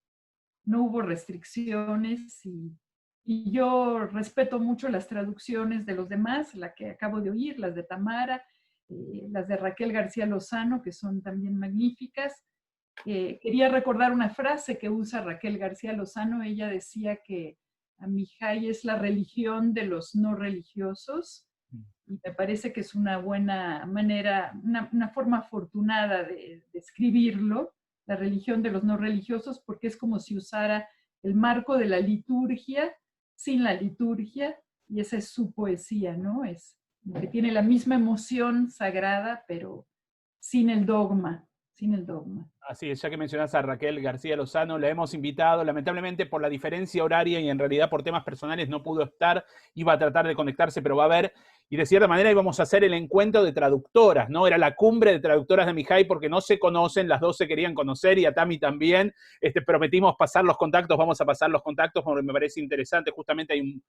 hubo restricciones y yo respeto mucho las traducciones de los demás, la que acabo de oír, las de Tamara, las de Raquel García Lozano, que son también magníficas. Quería recordar una frase que usa Raquel García Lozano. Ella decía que Amihai es la religión de los no religiosos, y me parece que es una buena manera, una forma afortunada de escribirlo, la religión de los no religiosos, porque es como si usara el marco de la liturgia sin la liturgia, y esa es su poesía, ¿no? Es que tiene la misma emoción sagrada, pero sin el dogma, sin el dogma. Así es, ya que mencionás a Raquel García Lozano, la hemos invitado, lamentablemente por la diferencia horaria y en realidad por temas personales no pudo estar, iba a tratar de conectarse, pero va a ver, y de cierta manera íbamos a hacer el encuentro de traductoras, ¿no? Era la cumbre de traductoras de Amihai porque no se conocen, las dos se querían conocer y a Tami también. Prometimos pasar los contactos, vamos a pasar los contactos porque me parece interesante, justamente hay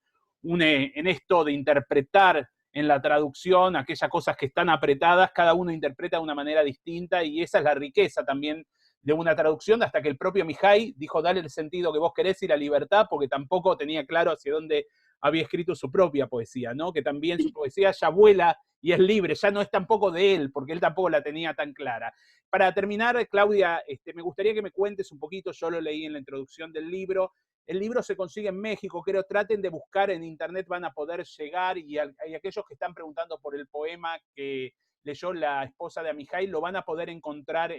en esto de interpretar en la traducción aquellas cosas que están apretadas, cada uno interpreta de una manera distinta y esa es la riqueza también de una traducción, hasta que el propio Amihai dijo, dale el sentido que vos querés y la libertad, porque tampoco tenía claro hacia dónde había escrito su propia poesía, ¿no? Que también su poesía ya vuela y es libre, ya no es tampoco de él, porque él tampoco la tenía tan clara. Para terminar, Claudia, me gustaría que me cuentes un poquito, yo lo leí en la introducción del libro. El libro se consigue en México, creo, traten de buscar en internet, van a poder llegar, y aquellos que están preguntando por el poema que leyó la esposa de Amihai, lo van a poder encontrar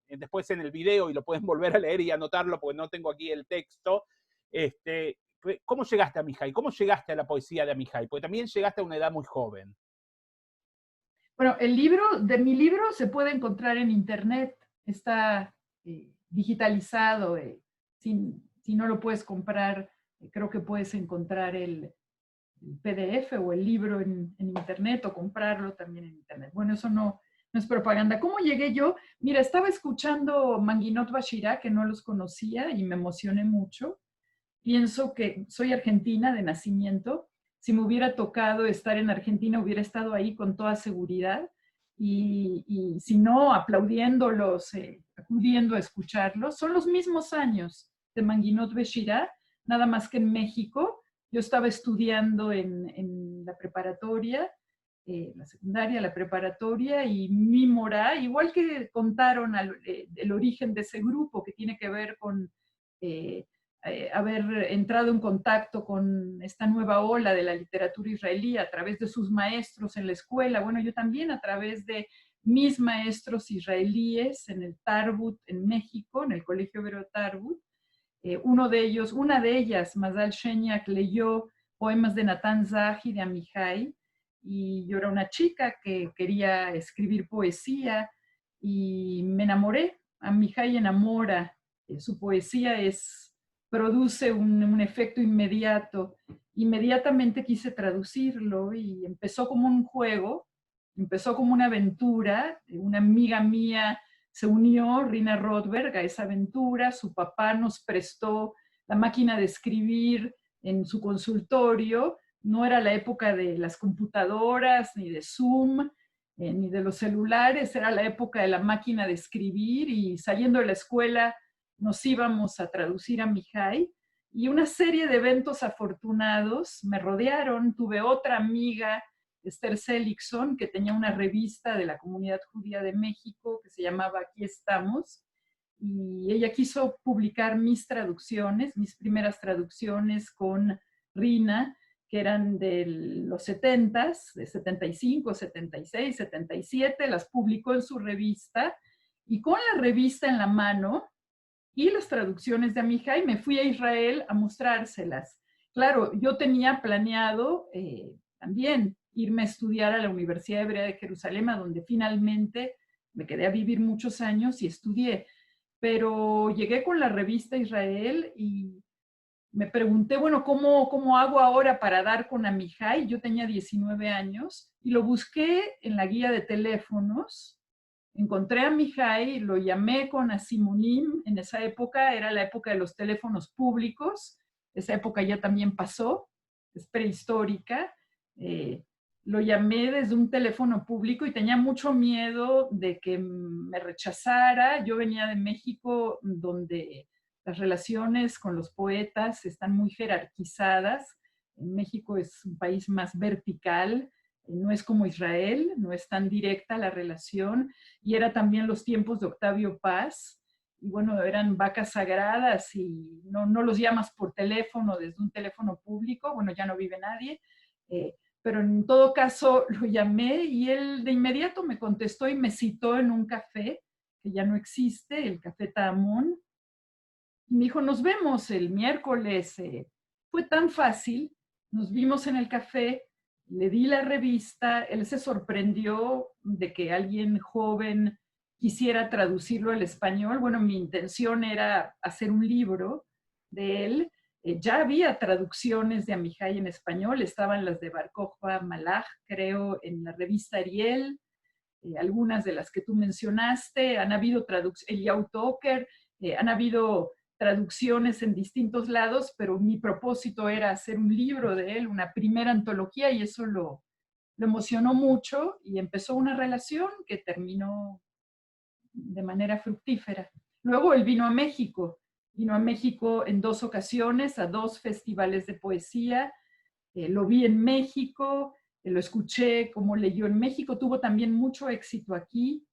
después en el video y lo pueden volver a leer y anotarlo porque no tengo aquí el texto. ¿Cómo llegaste a Amihai? ¿Cómo llegaste a la poesía de Amihai? Porque también llegaste a una edad muy joven. Bueno, mi libro se puede encontrar en internet, está digitalizado, si no lo puedes comprar, creo que puedes encontrar el PDF o el libro en internet o comprarlo también en internet. Bueno, eso no es propaganda. ¿Cómo llegué yo? Mira, estaba escuchando Manguinot Bashirá, que no los conocía y me emocioné mucho. Pienso que soy argentina de nacimiento. Si me hubiera tocado estar en Argentina, hubiera estado ahí con toda seguridad. Y si no, aplaudiéndolos, acudiendo a escucharlos. Son los mismos años de Manguinot Bashirá, nada más que en México. Yo estaba estudiando en la preparatoria, la secundaria, la preparatoria, y mi morá, igual que contaron el origen de ese grupo, que tiene que ver con haber entrado en contacto con esta nueva ola de la literatura israelí a través de sus maestros en la escuela. Bueno, yo también a través de mis maestros israelíes en el Tarbut en México, en el Colegio Hebreo Tarbut. Una de ellas, Mazal Shenyak, leyó poemas de Natán Zahi, de Amihai, y yo era una chica que quería escribir poesía y me enamoré. Amihai enamora, su poesía produce un efecto inmediato. Inmediatamente quise traducirlo y empezó como un juego, empezó como una aventura. Una amiga mía se unió, Rina Rothberg, a esa aventura. Su papá nos prestó la máquina de escribir en su consultorio. No era la época de las computadoras, ni de Zoom, ni de los celulares. Era la época de la máquina de escribir, y saliendo de la escuela nos íbamos a traducir a Amihai. Y una serie de eventos afortunados me rodearon. Tuve otra amiga, Esther Seligson, que tenía una revista de la comunidad judía de México que se llamaba Aquí Estamos, y ella quiso publicar mis traducciones, mis primeras traducciones con Rina, que eran de los 70s, de 75, 76, 77, las publicó en su revista, Y con la revista en la mano y las traducciones de Amihai, me fui a Israel a mostrárselas. Claro, yo tenía planeado también irme a estudiar a la Universidad Hebrea de Jerusalén, a donde finalmente me quedé a vivir muchos años y estudié. Pero llegué con la revista a Israel y me pregunté, bueno, ¿cómo hago ahora para dar con Amihai? Yo tenía 19 años y lo busqué en la guía de teléfonos. Encontré a Amihai, lo llamé con Asimonim. En esa época era la época de los teléfonos públicos. Esa época ya también pasó, es prehistórica. Lo llamé desde un teléfono público y tenía mucho miedo de que me rechazara. Yo venía de México, donde las relaciones con los poetas están muy jerarquizadas. En México es un país más vertical, no es como Israel, no es tan directa la relación. Y era también los tiempos de Octavio Paz. Y bueno, eran vacas sagradas y no los llamas por teléfono desde un teléfono público. Bueno, ya no vive nadie. Pero en todo caso lo llamé y él de inmediato me contestó y me citó en un café que ya no existe, el Café Tahamón. Y me dijo, nos vemos el miércoles. Fue tan fácil, nos vimos en el café, le di la revista, él se sorprendió de que alguien joven quisiera traducirlo al español. Bueno, mi intención era hacer un libro de él. Ya había traducciones de Amihai en español, estaban las de Bar Kokhba Malach, creo, en la revista Ariel, algunas de las que tú mencionaste, han habido traducciones, Eliyahu Toker, han habido traducciones en distintos lados, pero mi propósito era hacer un libro de él, una primera antología, y eso lo emocionó mucho, y empezó una relación que terminó de manera fructífera. Luego él vino a México en 2 ocasiones, a 2 festivales de poesía. Lo vi en México, lo escuché como leyó en México, tuvo también mucho éxito aquí.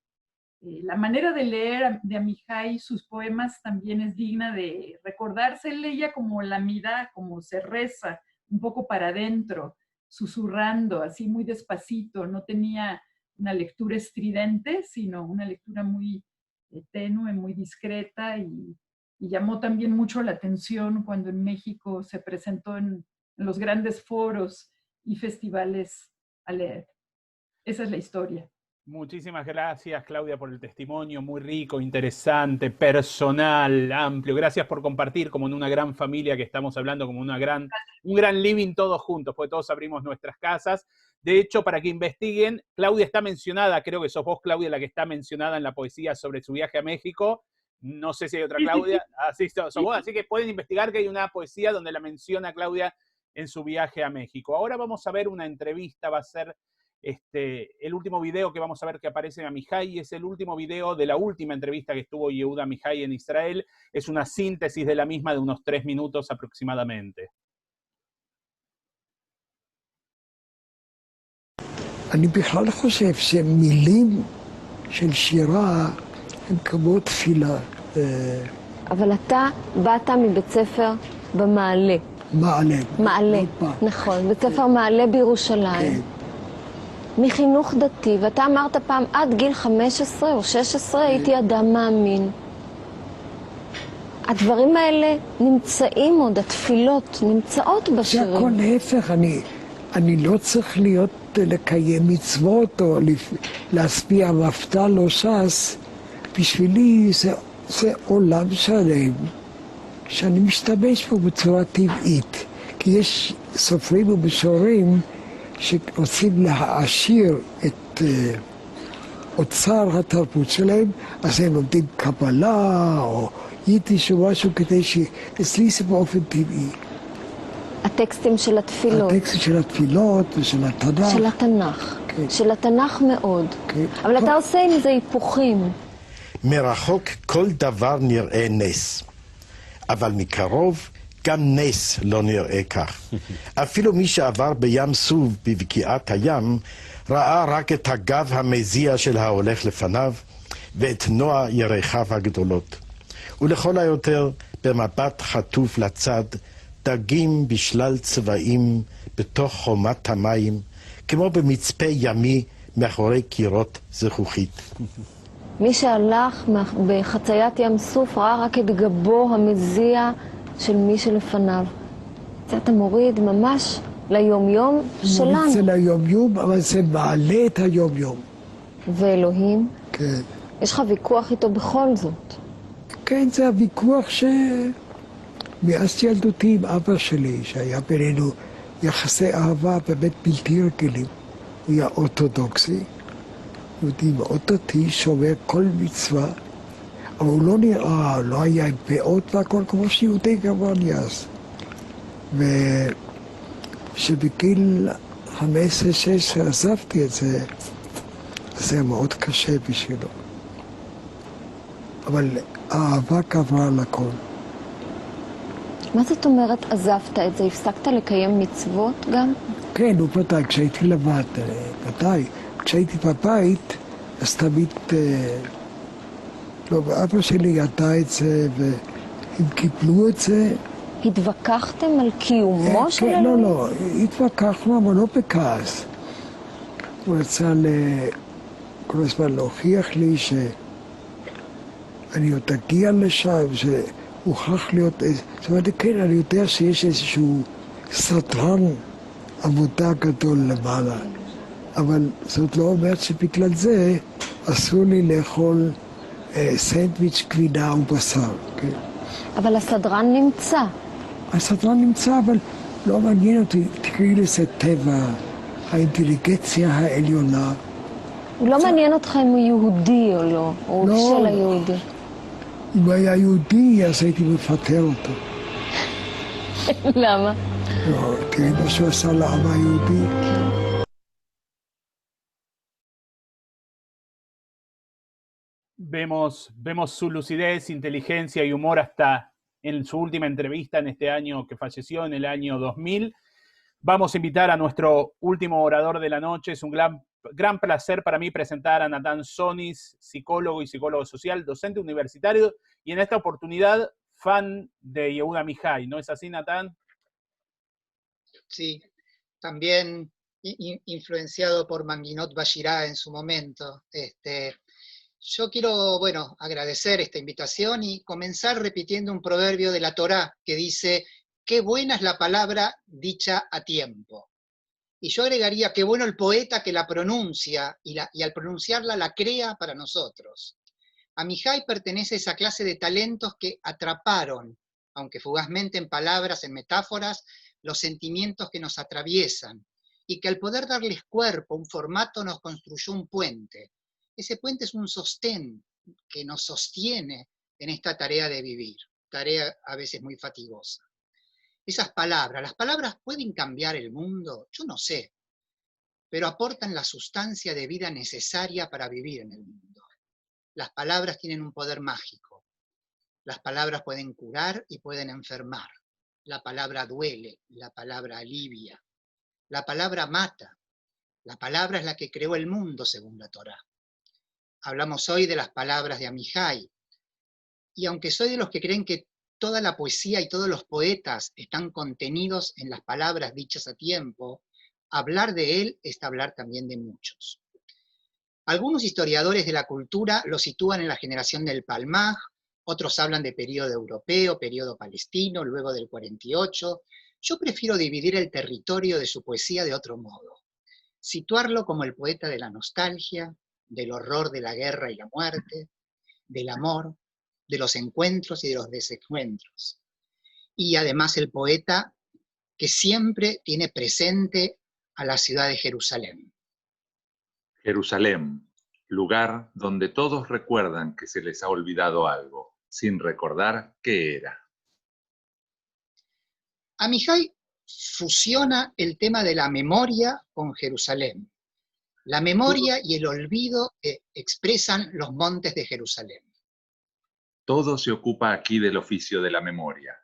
La manera de leer de Amihai, sus poemas, también es digna de recordarse. Él leía como la midá, como se reza, un poco para adentro, susurrando, así muy despacito. No tenía una lectura estridente, sino una lectura muy tenue, muy discreta, y llamó también mucho la atención cuando en México se presentó en los grandes foros y festivales a leer. Esa es la historia. Muchísimas gracias, Claudia, por el testimonio muy rico, interesante, personal, amplio. Gracias por compartir, como en una gran familia que estamos hablando, como un gran living todos juntos, porque todos abrimos nuestras casas. De hecho, para que investiguen, Claudia está mencionada, creo que sos vos, Claudia, la que está mencionada en la poesía sobre su viaje a México. No sé si hay otra Claudia, así sos vos, así que pueden investigar que hay una poesía donde la menciona Claudia en su viaje a México. Ahora vamos a ver una entrevista, va a ser el último video que vamos a ver que aparece en Amihai, es el último video de la última entrevista que estuvo Yehuda Amihai en Israel. Es una síntesis de la misma de unos 3 minutos aproximadamente. אני בכלל חושב שמילים של שירה הם כמו תפילה. אבל אתה באת מבית ספר במעלה. מעלה, נכון, בית ספר מעלה בירושלים. מחינוך דתי, ואתה אמרת פעם, עד גיל 15 או 16 הייתי אדם מאמין. הדברים האלה נמצאים עוד, התפילות נמצאות בשירים. זה הכל להפך, אני לא צריך לקיים מצוות או להשפיע מפתל או ש"ס. בשבילי זה עולם שלם שאני משתמש בו בצורה טבעית. כי יש סופרים ומשוררים שרוצים להעשיר את אוצר התרבות שלהם, אז הם לומדים קבלה או יידיש או משהו כדי שאצלי זה באופן טבעי. הטקסטים של התפילות. הטקסטים של התפילות ושל התנ"ך. של התנ"ך. כן. של התנ"ך מאוד. כן. אבל אתה עושה עם זה היפוכים. מרחוק כל דבר נראה נס, אבל מקרוב גם נס לא נראה כך. אפילו מי שעבר בים סוף בבקיעת הים, ראה רק את הגב המזיע של ההולך לפניו, ואת נוע ירחיו הגדולות. ולכל היותר, במבט חטוף לצד, דגים בשלל צבעים בתוך חומת המים, כמו במצפה ימי מאחורי קירות זכוכית. מי שהלך בחציית ים סוף ראה רק את גבו המזיע של מי שלפניו. זה אתה מוריד ממש ליום-יום שלנו. מוריד זה ליום-יום, אבל זה מעלה את היום-יום. ואלוהים? כן. יש לך ויכוח איתו בכל זאת. כן, זה הוויכוח מאז ילדותי עם אבא שלי, שהיה בינינו יחסי אהבה באמת בלתי רגילים. הוא היה אורתודוקסי, יהודי מאוד דתי, שומר כל מצווה, אבל הוא לא נראה, לא היה עם פאות והכל כמו שיהודי גרמני אז. ושבגיל 15-16 עזבתי את זה, זה היה מאוד קשה בשבילו. אבל האהבה גברה על הכל. מה זאת אומרת עזבת את זה? הפסקת לקיים מצוות גם? כן, ודאי, כשהייתי לבד, ודאי. כשהייתי בבית, אז תמיד... לא, אבא שלי ידע את זה, והם קיבלו את זה. התווכחתם על קיומו של אלוהים? לא, התווכחנו, אבל לא בכעס. הוא רצה כל הזמן להוכיח לי שאני עוד אגיע לשם, שהוכח להיות... זאת אומרת, כן, אני יודע שיש איזשהו סדרן עבודה גדול למעלה, אבל זאת לא אומרת שבגלל זה אסור לי לאכול סנדוויץ' גבינה ובשר, כן? אבל הסדרן נמצא. הסדרן נמצא, אבל לא מעניין אותי, תקראי לזה טבע, האינטליגנציה העליונה. הוא לא מעניין אותך אם הוא יהודי או לא, או לא, של היהודי. אם הוא היה יהודי, אז הייתי מפטר אותו. למה? לא, תראי מה שהוא עשה לעם היהודי. Vemos su lucidez, inteligencia y humor hasta en su última entrevista en este año que falleció, en el año 2000. Vamos a invitar a nuestro último orador de la noche. Es un gran placer para mí presentar a Natan Sonis, psicólogo y psicólogo social, docente universitario, y en esta oportunidad fan de Yehuda Mihai. ¿No es así, Natan? Sí, también influenciado por Manginot Bashirá en su momento. Yo quiero, bueno, agradecer esta invitación y comenzar repitiendo un proverbio de la Torá que dice: qué buena es la palabra dicha a tiempo. Y yo agregaría, qué bueno el poeta que la pronuncia y al pronunciarla la crea para nosotros. Amihai pertenece a esa clase de talentos que atraparon, aunque fugazmente en palabras, en metáforas, los sentimientos que nos atraviesan, y que al poder darles cuerpo, un formato, nos construyó un puente. Ese puente es un sostén que nos sostiene en esta tarea de vivir, tarea a veces muy fatigosa. Esas palabras, ¿las palabras pueden cambiar el mundo? Yo no sé, pero aportan la sustancia de vida necesaria para vivir en el mundo. Las palabras tienen un poder mágico. Las palabras pueden curar y pueden enfermar. La palabra duele, la palabra alivia. La palabra mata. La palabra es la que creó el mundo según la Torá. Hablamos hoy de las palabras de Amihai. Y aunque soy de los que creen que toda la poesía y todos los poetas están contenidos en las palabras dichas a tiempo, hablar de él es hablar también de muchos. Algunos historiadores de la cultura lo sitúan en la generación del Palmaj, otros hablan de periodo europeo, periodo palestino, luego del 48. Yo prefiero dividir el territorio de su poesía de otro modo. Situarlo como el poeta de la nostalgia, del horror de la guerra y la muerte, del amor, de los encuentros y de los desencuentros. Y además el poeta que siempre tiene presente a la ciudad de Jerusalén. Jerusalén, lugar donde todos recuerdan que se les ha olvidado algo, sin recordar qué era. Amihai fusiona el tema de la memoria con Jerusalén. La memoria y el olvido expresan los montes de Jerusalén. Todo se ocupa aquí del oficio de la memoria.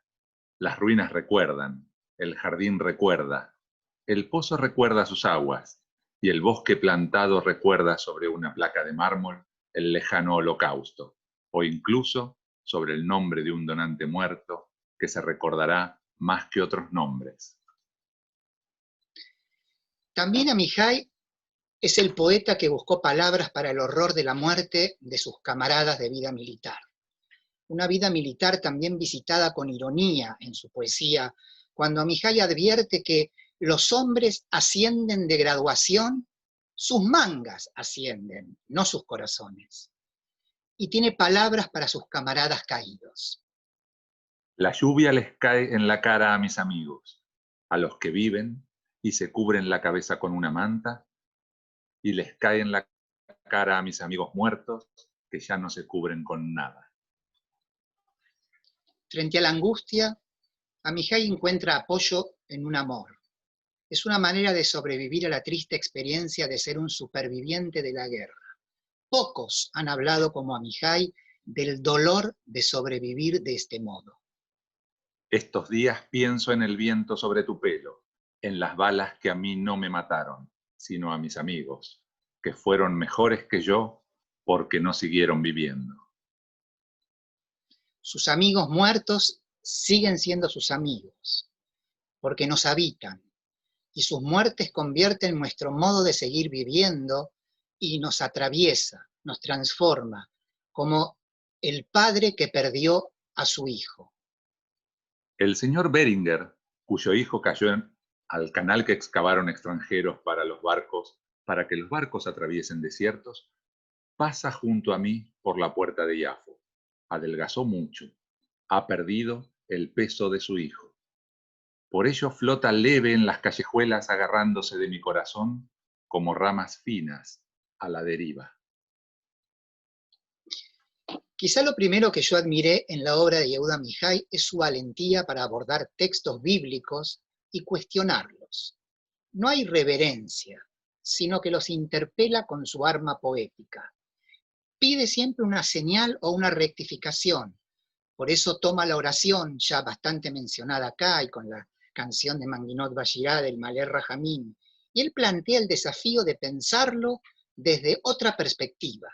Las ruinas recuerdan, el jardín recuerda, el pozo recuerda sus aguas, y el bosque plantado recuerda sobre una placa de mármol el lejano holocausto, o incluso sobre el nombre de un donante muerto que se recordará más que otros nombres. También Amihai Es el poeta que buscó palabras para el horror de la muerte de sus camaradas de vida militar. Una vida militar también visitada con ironía en su poesía, cuando Amijay advierte que los hombres ascienden de graduación, sus mangas ascienden, no sus corazones. Y tiene palabras para sus camaradas caídos. La lluvia les cae en la cara a mis amigos, a los que viven y se cubren la cabeza con una manta, y les cae en la cara a mis amigos muertos, que ya no se cubren con nada. Frente a la angustia, Amijay encuentra apoyo en un amor. Es una manera de sobrevivir a la triste experiencia de ser un superviviente de la guerra. Pocos han hablado como Amijay del dolor de sobrevivir de este modo. Estos días pienso en el viento sobre tu pelo, en las balas que a mí no me mataron, sino a mis amigos, que fueron mejores que yo porque no siguieron viviendo. Sus amigos muertos siguen siendo sus amigos, porque nos habitan, y sus muertes convierten nuestro modo de seguir viviendo y nos atraviesa, nos transforma, como el padre que perdió a su hijo. El señor Beringer, cuyo hijo cayó al canal que excavaron extranjeros para que los barcos atraviesen desiertos, pasa junto a mí por la puerta de Yafo. Adelgazó mucho, ha perdido el peso de su hijo. Por ello flota leve en las callejuelas agarrándose de mi corazón como ramas finas a la deriva. Quizá lo primero que yo admiré en la obra de Yehuda Amijay es su valentía para abordar textos bíblicos y cuestionarlos. No hay reverencia, sino que los interpela con su arma poética. Pide siempre una señal o una rectificación. Por eso toma la oración, ya bastante mencionada acá, y con la canción de Manguinot Bashirá del Malé Rajamín, y él plantea el desafío de pensarlo desde otra perspectiva.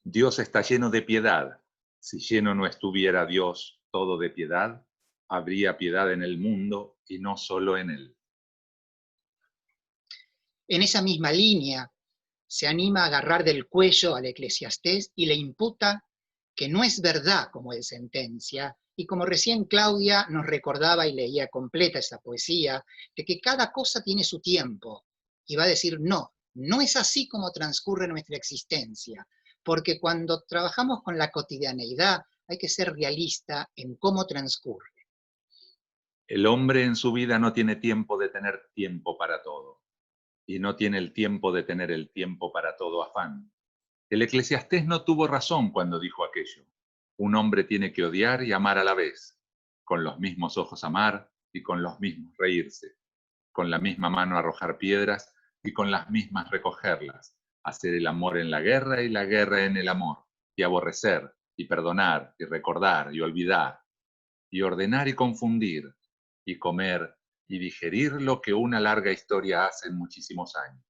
Dios está lleno de piedad. Si lleno no estuviera Dios todo de piedad, habría piedad en el mundo y no solo en él. En esa misma línea, se anima a agarrar del cuello al Eclesiastés y le imputa que no es verdad como él sentencia, y como recién Claudia nos recordaba y leía completa esa poesía, de que cada cosa tiene su tiempo, y va a decir no, no es así como transcurre nuestra existencia, porque cuando trabajamos con la cotidianeidad hay que ser realista en cómo transcurre. El hombre en su vida no tiene tiempo de tener tiempo para todo, y no tiene el tiempo de tener el tiempo para todo afán. El Eclesiastés no tuvo razón cuando dijo aquello. Un hombre tiene que odiar y amar a la vez, con los mismos ojos amar y con los mismos reírse, con la misma mano arrojar piedras y con las mismas recogerlas, hacer el amor en la guerra y la guerra en el amor, y aborrecer, y perdonar, y recordar, y olvidar, y ordenar y confundir, y comer y digerir lo que una larga historia hace en muchísimos años.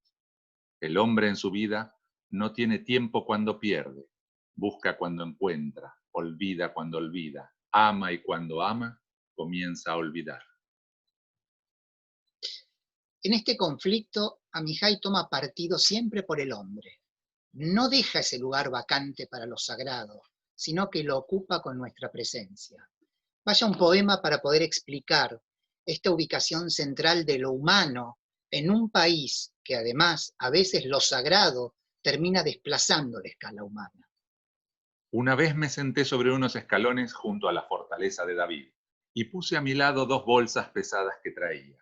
El hombre en su vida no tiene tiempo cuando pierde, busca cuando encuentra, olvida cuando olvida, ama y cuando ama, comienza a olvidar. En este conflicto, Amijay toma partido siempre por el hombre. No deja ese lugar vacante para lo sagrado, sino que lo ocupa con nuestra presencia. Vaya un poema para poder explicar esta ubicación central de lo humano en un país que además a veces lo sagrado termina desplazando la escala humana. Una vez me senté sobre unos escalones junto a la fortaleza de David y puse a mi lado 2 bolsas pesadas que traía.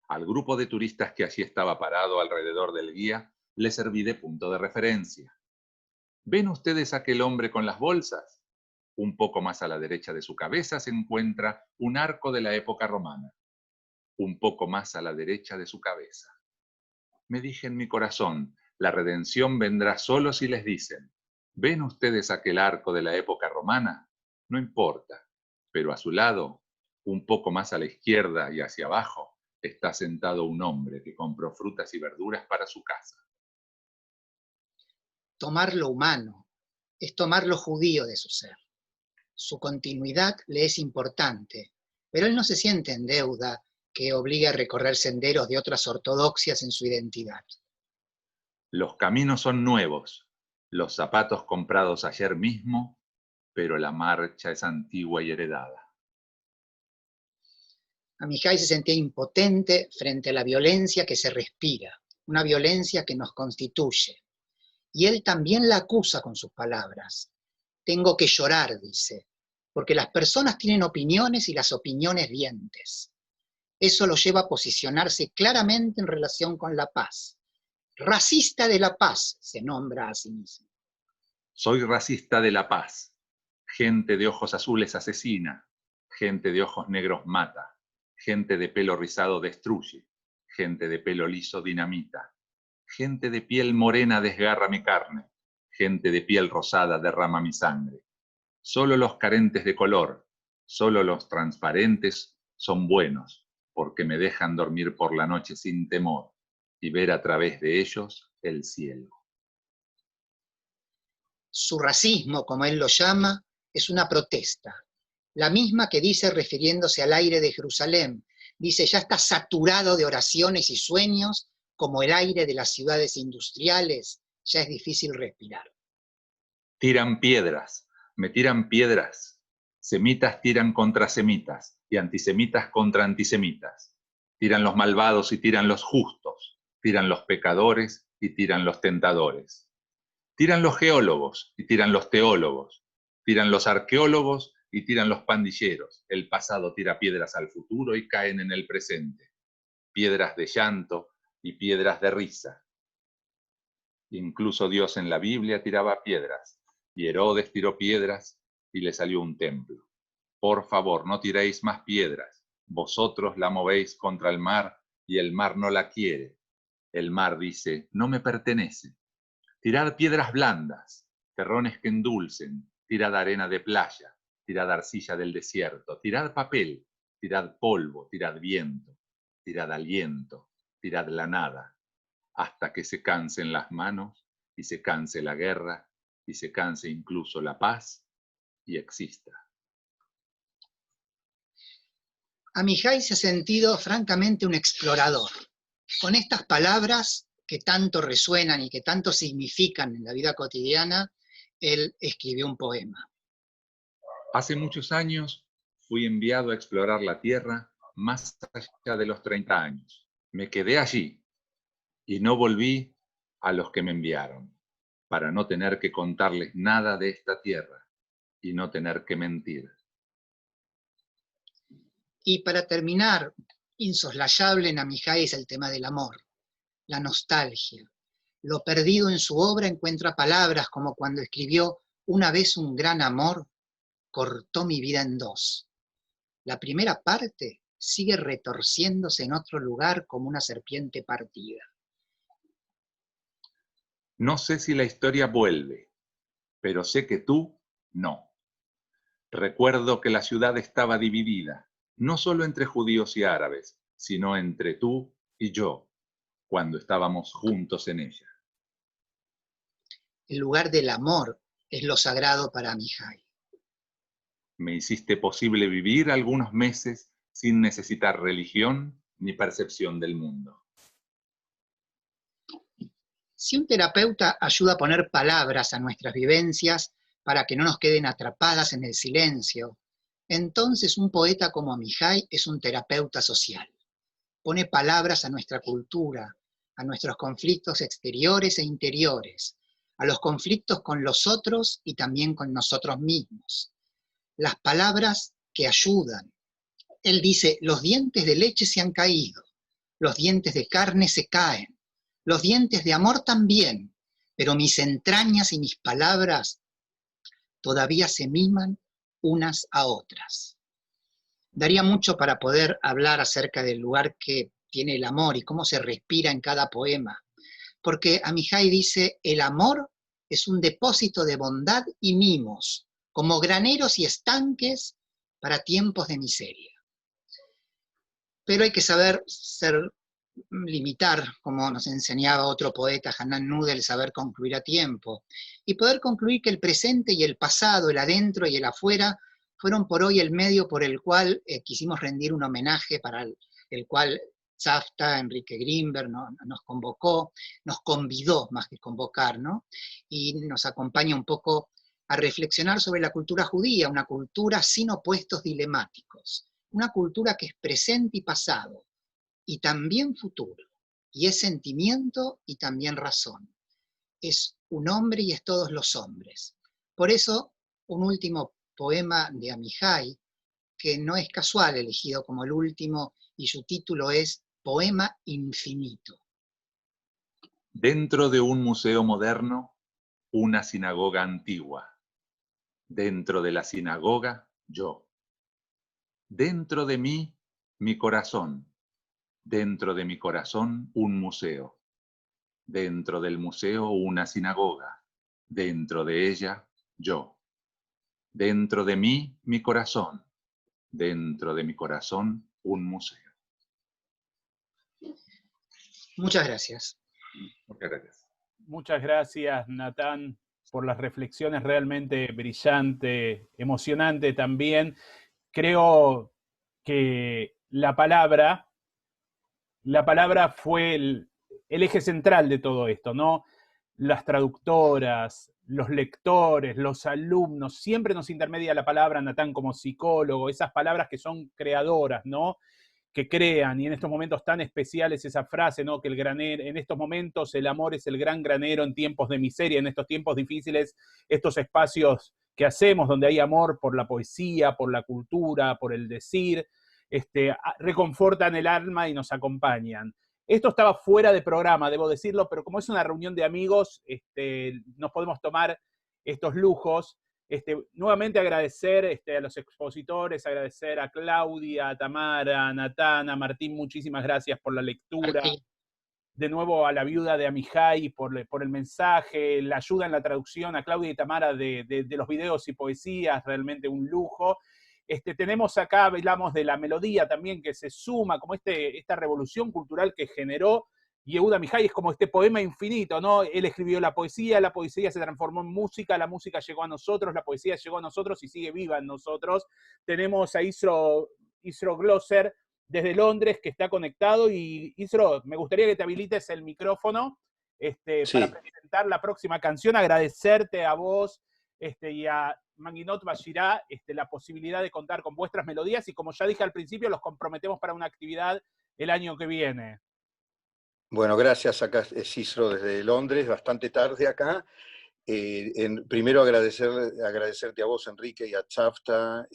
Al grupo de turistas que allí estaba parado alrededor del guía le serví de punto de referencia. ¿Ven ustedes aquel hombre con las bolsas? Un poco más a la derecha de su cabeza se encuentra un arco de la época romana. Un poco más a la derecha de su cabeza. Me dije en mi corazón, la redención vendrá solo si les dicen, ¿ven ustedes aquel arco de la época romana? No importa, pero a su lado, un poco más a la izquierda y hacia abajo, está sentado un hombre que compró frutas y verduras para su casa. Tomar lo humano es tomar lo judío de su ser. Su continuidad le es importante, pero él no se siente en deuda que obligue a recorrer senderos de otras ortodoxias en su identidad. Los caminos son nuevos, los zapatos comprados ayer mismo, pero la marcha es antigua y heredada. Amijay se sentía impotente frente a la violencia que se respira, una violencia que nos constituye. Y él también la acusa con sus palabras. Tengo que llorar, dice, porque las personas tienen opiniones y las opiniones dientes. Eso lo lleva a posicionarse claramente en relación con la paz. Racista de la paz se nombra a sí mismo. Soy racista de la paz. Gente de ojos azules asesina, gente de ojos negros mata, gente de pelo rizado destruye, gente de pelo liso dinamita, gente de piel morena desgarra mi carne, gente de piel rosada derrama mi sangre. Solo los carentes de color, solo los transparentes son buenos, porque me dejan dormir por la noche sin temor y ver a través de ellos el cielo. Su racismo, como él lo llama, es una protesta, la misma que dice refiriéndose al aire de Jerusalén. Dice, ya está saturado de oraciones y sueños, como el aire de las ciudades industriales, ya es difícil respirar. Tiran piedras, me tiran piedras. Semitas tiran contra semitas y antisemitas contra antisemitas. Tiran los malvados y tiran los justos. Tiran los pecadores y tiran los tentadores. Tiran los geólogos y tiran los teólogos. Tiran los arqueólogos y tiran los pandilleros. El pasado tira piedras al futuro y caen en el presente. Piedras de llanto y piedras de risa. Incluso Dios en la Biblia tiraba piedras, y Herodes tiró piedras y le salió un templo. Por favor, no tiréis más piedras. Vosotros la movéis contra el mar y el mar no la quiere. El mar dice, no me pertenece. Tirad piedras blandas, terrones que endulcen, tirad arena de playa, tirad arcilla del desierto, tirad papel, tirad polvo, tirad viento, tirad aliento, tirad la nada, hasta que se cansen las manos y se canse la guerra y se canse incluso la paz y exista. Amijay se ha sentido francamente un explorador. Con estas palabras que tanto resuenan y que tanto significan en la vida cotidiana, él escribió un poema. Hace muchos años fui enviado a explorar la Tierra más allá de los 30 años. Me quedé allí y no volví a los que me enviaron, para no tener que contarles nada de esta tierra y no tener que mentir. Y para terminar, insoslayable en Amijay es el tema del amor, la nostalgia. Lo perdido en su obra encuentra palabras como cuando escribió una vez un gran amor, cortó mi vida en dos. La primera parte sigue retorciéndose en otro lugar como una serpiente partida. No sé si la historia vuelve, pero sé que tú no. Recuerdo que la ciudad estaba dividida, no solo entre judíos y árabes, sino entre tú y yo, cuando estábamos juntos en ella. El lugar del amor es lo sagrado para Amijay. Me hiciste posible vivir algunos meses sin necesitar religión ni percepción del mundo. Si un terapeuta ayuda a poner palabras a nuestras vivencias para que no nos queden atrapadas en el silencio, entonces un poeta como Amijay es un terapeuta social. Pone palabras a nuestra cultura, a nuestros conflictos exteriores e interiores, a los conflictos con los otros y también con nosotros mismos. Las palabras que ayudan. Él dice, los dientes de leche se han caído, los dientes de carne se caen, los dientes de amor también, pero mis entrañas y mis palabras todavía se miman unas a otras. Daría mucho para poder hablar acerca del lugar que tiene el amor y cómo se respira en cada poema, porque Amijay dice, el amor es un depósito de bondad y mimos, como graneros y estanques para tiempos de miseria. Pero hay que saber limitar, como nos enseñaba otro poeta, Hanan Nudel, saber concluir a tiempo, y poder concluir que el presente y el pasado, el adentro y el afuera, fueron por hoy el medio por el cual quisimos rendir un homenaje, para el cual Tzafta, Enrique Grimberg, nos convocó, nos convidó más que convocar, ¿no? Y nos acompaña un poco a reflexionar sobre la cultura judía, una cultura sin opuestos dilemáticos, una cultura que es presente y pasado, y también futuro, y es sentimiento y también razón. Es un hombre y es todos los hombres. Por eso, un último poema de Amihai, que no es casual elegido como el último, y su título es Poema Infinito. Dentro de un museo moderno, una sinagoga antigua. Dentro de la sinagoga, yo. Dentro de mí, mi corazón. Dentro de mi corazón, un museo. Dentro del museo, una sinagoga. Dentro de ella, yo. Dentro de mí, mi corazón. Dentro de mi corazón, un museo. Muchas gracias. Muchas gracias. Muchas gracias, Natán, por las reflexiones realmente brillante, emocionante también. Creo que la palabra fue el eje central de todo esto, ¿no? Las traductoras, los lectores, los alumnos, siempre nos intermedia la palabra, Natán, como psicólogo, esas palabras que son creadoras, ¿no? Que crean, y en estos momentos tan especiales esa frase, ¿no? Que el granero, en estos momentos el amor es el gran granero en tiempos de miseria, en estos tiempos difíciles, estos espacios que hacemos donde hay amor por la poesía, por la cultura, por el decir, reconfortan el alma y nos acompañan. Esto estaba fuera de programa, debo decirlo, pero como es una reunión de amigos, nos podemos tomar estos lujos. Nuevamente agradecer a los expositores, agradecer a Claudia, a Tamara, a Natán, a Martín, muchísimas gracias por la lectura. Martín. De nuevo a la viuda de Amihai por el mensaje, la ayuda en la traducción, a Claudia y Tamara de los videos y poesías, realmente un lujo. Tenemos acá, hablamos de la melodía también que se suma, como esta revolución cultural que generó Yehuda Amihai, es como este poema infinito, ¿no? Él escribió la poesía se transformó en música, la música llegó a nosotros, la poesía llegó a nosotros y sigue viva en nosotros. Tenemos a Isro Glosser desde Londres que está conectado, y Isro, me gustaría que te habilites el micrófono Sí. para presentar la próxima canción, agradecerte a vos y a Manginot Bashirá la posibilidad de contar con vuestras melodías, y como ya dije al principio, los comprometemos para una actividad el año que viene. Bueno, gracias. Acá es Isro desde Londres, bastante tarde acá. Primero agradecerte a vos, Enrique, y a Tzafta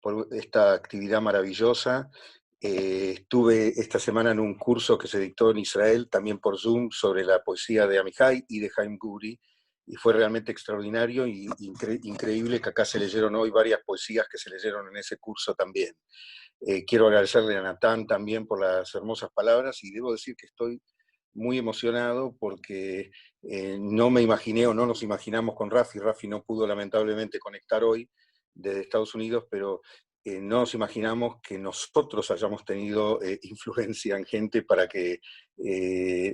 por esta actividad maravillosa. Estuve esta semana en un curso que se dictó en Israel, también por Zoom, sobre la poesía de Amihai y de Haim Guri, y fue realmente extraordinario y increíble que acá se leyeron hoy varias poesías que se leyeron en ese curso también. Quiero agradecerle a Natán también por las hermosas palabras, y debo decir que estoy muy emocionado porque no me imaginé, o no nos imaginamos con Rafi. Rafi no pudo lamentablemente conectar hoy desde Estados Unidos, pero no nos imaginamos que nosotros hayamos tenido influencia en gente para que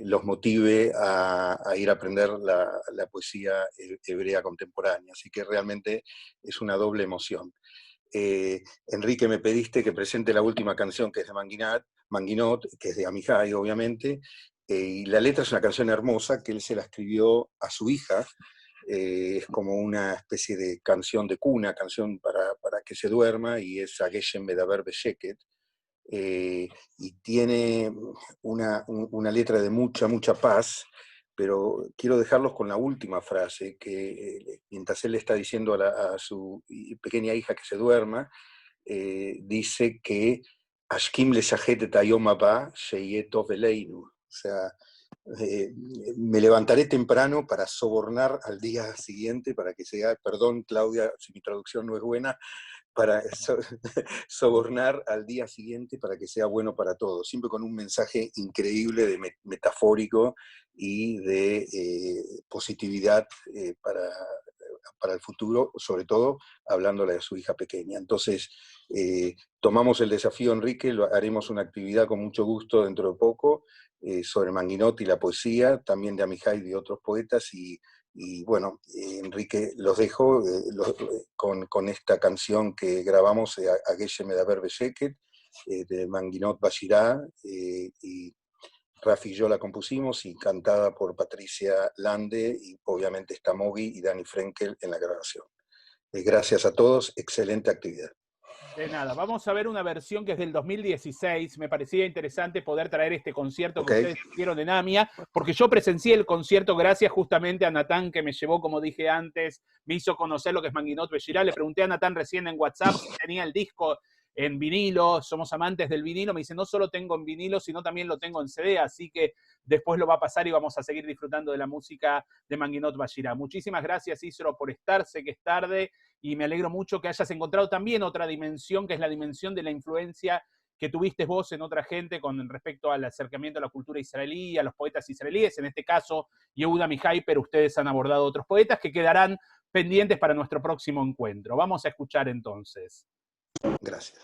los motive a ir a aprender la poesía hebrea contemporánea. Así que realmente es una doble emoción. Enrique, me pediste que presente la última canción, que es de Manginot, que es de Amihai, obviamente, y la letra es una canción hermosa que él se la escribió a su hija. Es como una especie de canción de cuna, canción para que se duerma, y es Ageshem Medaber Besheket, y tiene una letra de mucha paz. Pero quiero dejarlos con la última frase, que mientras él le está diciendo a su pequeña hija que se duerma, dice que Ashkim leshajet et hayom haba sheyeh tov eleinu. O sea, me levantaré temprano para sobornar al día siguiente, para que sea, perdón Claudia si mi traducción no es buena, para sobornar al día siguiente para que sea bueno para todos, siempre con un mensaje increíble, metafórico y de positividad para el futuro, sobre todo hablándole a su hija pequeña. Entonces, tomamos el desafío, Enrique, haremos una actividad con mucho gusto dentro de poco sobre Manginot y la poesía, también de Amihai y de otros poetas, y bueno, Enrique, los dejo con esta canción que grabamos, Ageshem Medaber Besheket, de Manguinot Bashirá, y Rafi y yo la compusimos y cantada por Patricia Lande, y obviamente está Mogi y Dani Frenkel en la grabación. Gracias a todos, excelente actividad. De nada, vamos a ver una versión que es del 2016. Me parecía interesante poder traer este concierto que ustedes hicieron en AMIA, porque yo presencié el concierto gracias justamente a Natán, que me llevó, como dije antes, me hizo conocer lo que es Manguinot Bashirá. Le pregunté a Natán recién en WhatsApp si tenía el disco en vinilo, somos amantes del vinilo. Me dice, no solo tengo en vinilo, sino también lo tengo en CD, así que después lo va a pasar y vamos a seguir disfrutando de la música de Manguinot Bashirá. Muchísimas gracias, Isro, por estar, sé que es tarde, y me alegro mucho que hayas encontrado también otra dimensión, que es la dimensión de la influencia que tuviste vos en otra gente con respecto al acercamiento a la cultura israelí, a los poetas israelíes, en este caso Yehuda Mihai, pero ustedes han abordado otros poetas que quedarán pendientes para nuestro próximo encuentro. Vamos a escuchar entonces. Gracias.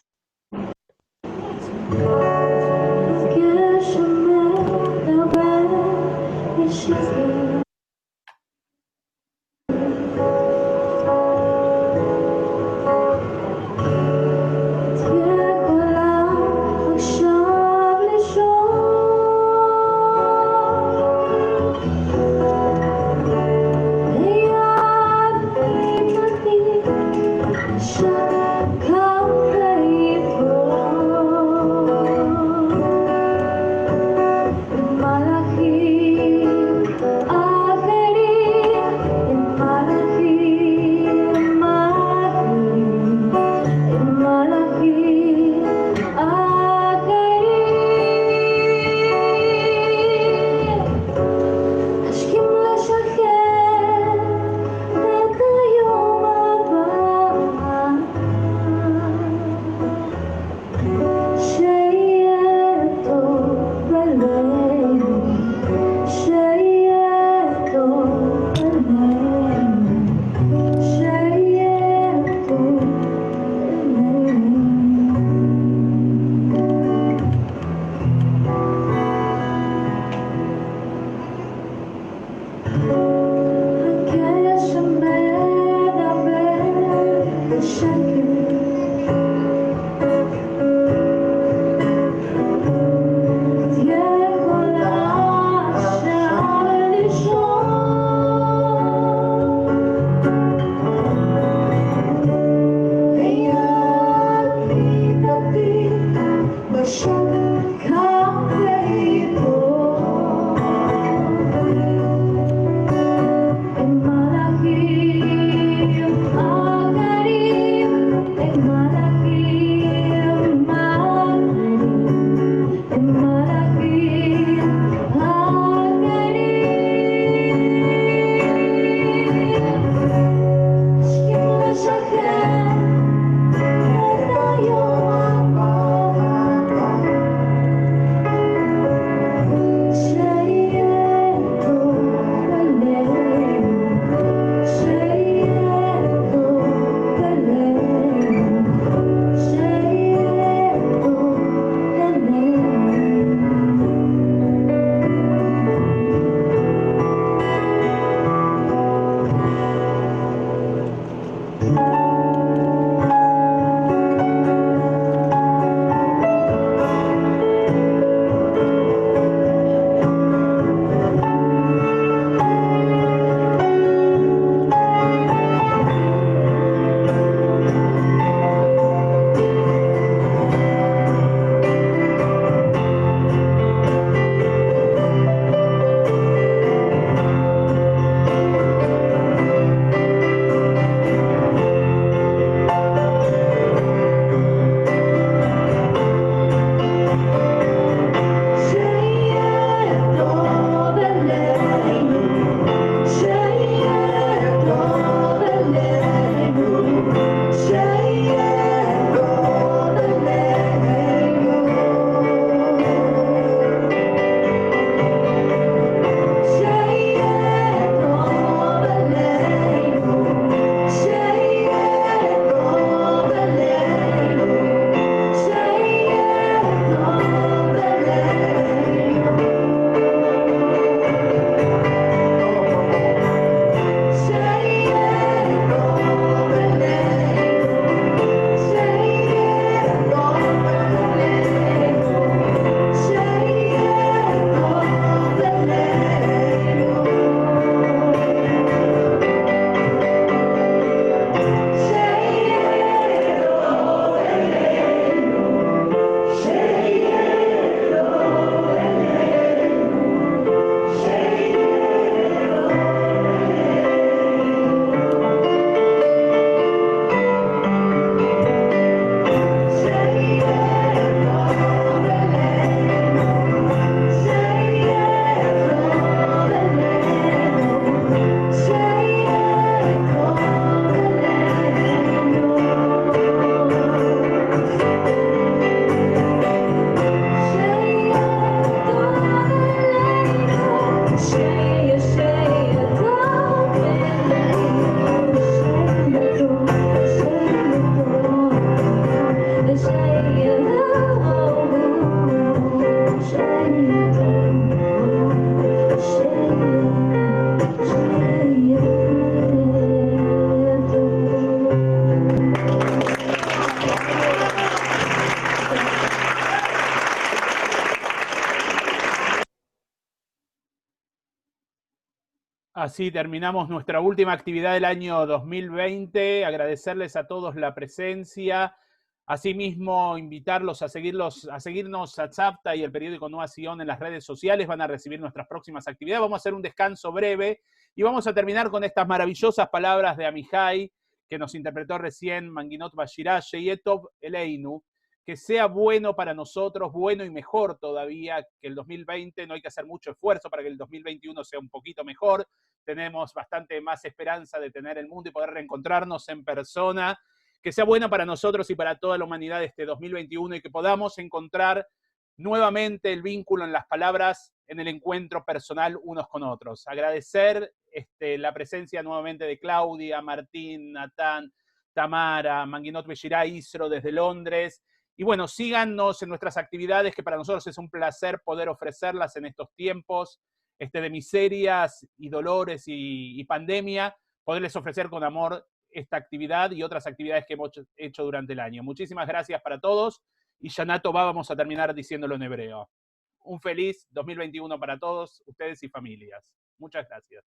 Así terminamos nuestra última actividad del año 2020. Agradecerles a todos la presencia. Asimismo, invitarlos a seguirnos a Tzavta y el periódico Nueva Sion en las redes sociales. Van a recibir nuestras próximas actividades. Vamos a hacer un descanso breve y vamos a terminar con estas maravillosas palabras de Amihai que nos interpretó recién Manginot Bashirá, Sheyetov Eleinu. Que sea bueno para nosotros, bueno y mejor todavía que el 2020. No hay que hacer mucho esfuerzo para que el 2021 sea un poquito mejor. Tenemos bastante más esperanza de tener el mundo y poder reencontrarnos en persona. Que sea bueno para nosotros y para toda la humanidad este 2021 y que podamos encontrar nuevamente el vínculo en las palabras, en el encuentro personal unos con otros. Agradecer la presencia nuevamente de Claudia, Martín, Natán, Tamara, Manginot Beshirá, Isro desde Londres. Y bueno, síganos en nuestras actividades, que para nosotros es un placer poder ofrecerlas en estos tiempos de miserias y dolores y pandemia, poderles ofrecer con amor esta actividad y otras actividades que hemos hecho durante el año. Muchísimas gracias para todos y Shana Tová vamos a terminar diciéndolo en hebreo. Un feliz 2021 para todos, ustedes y familias. Muchas gracias.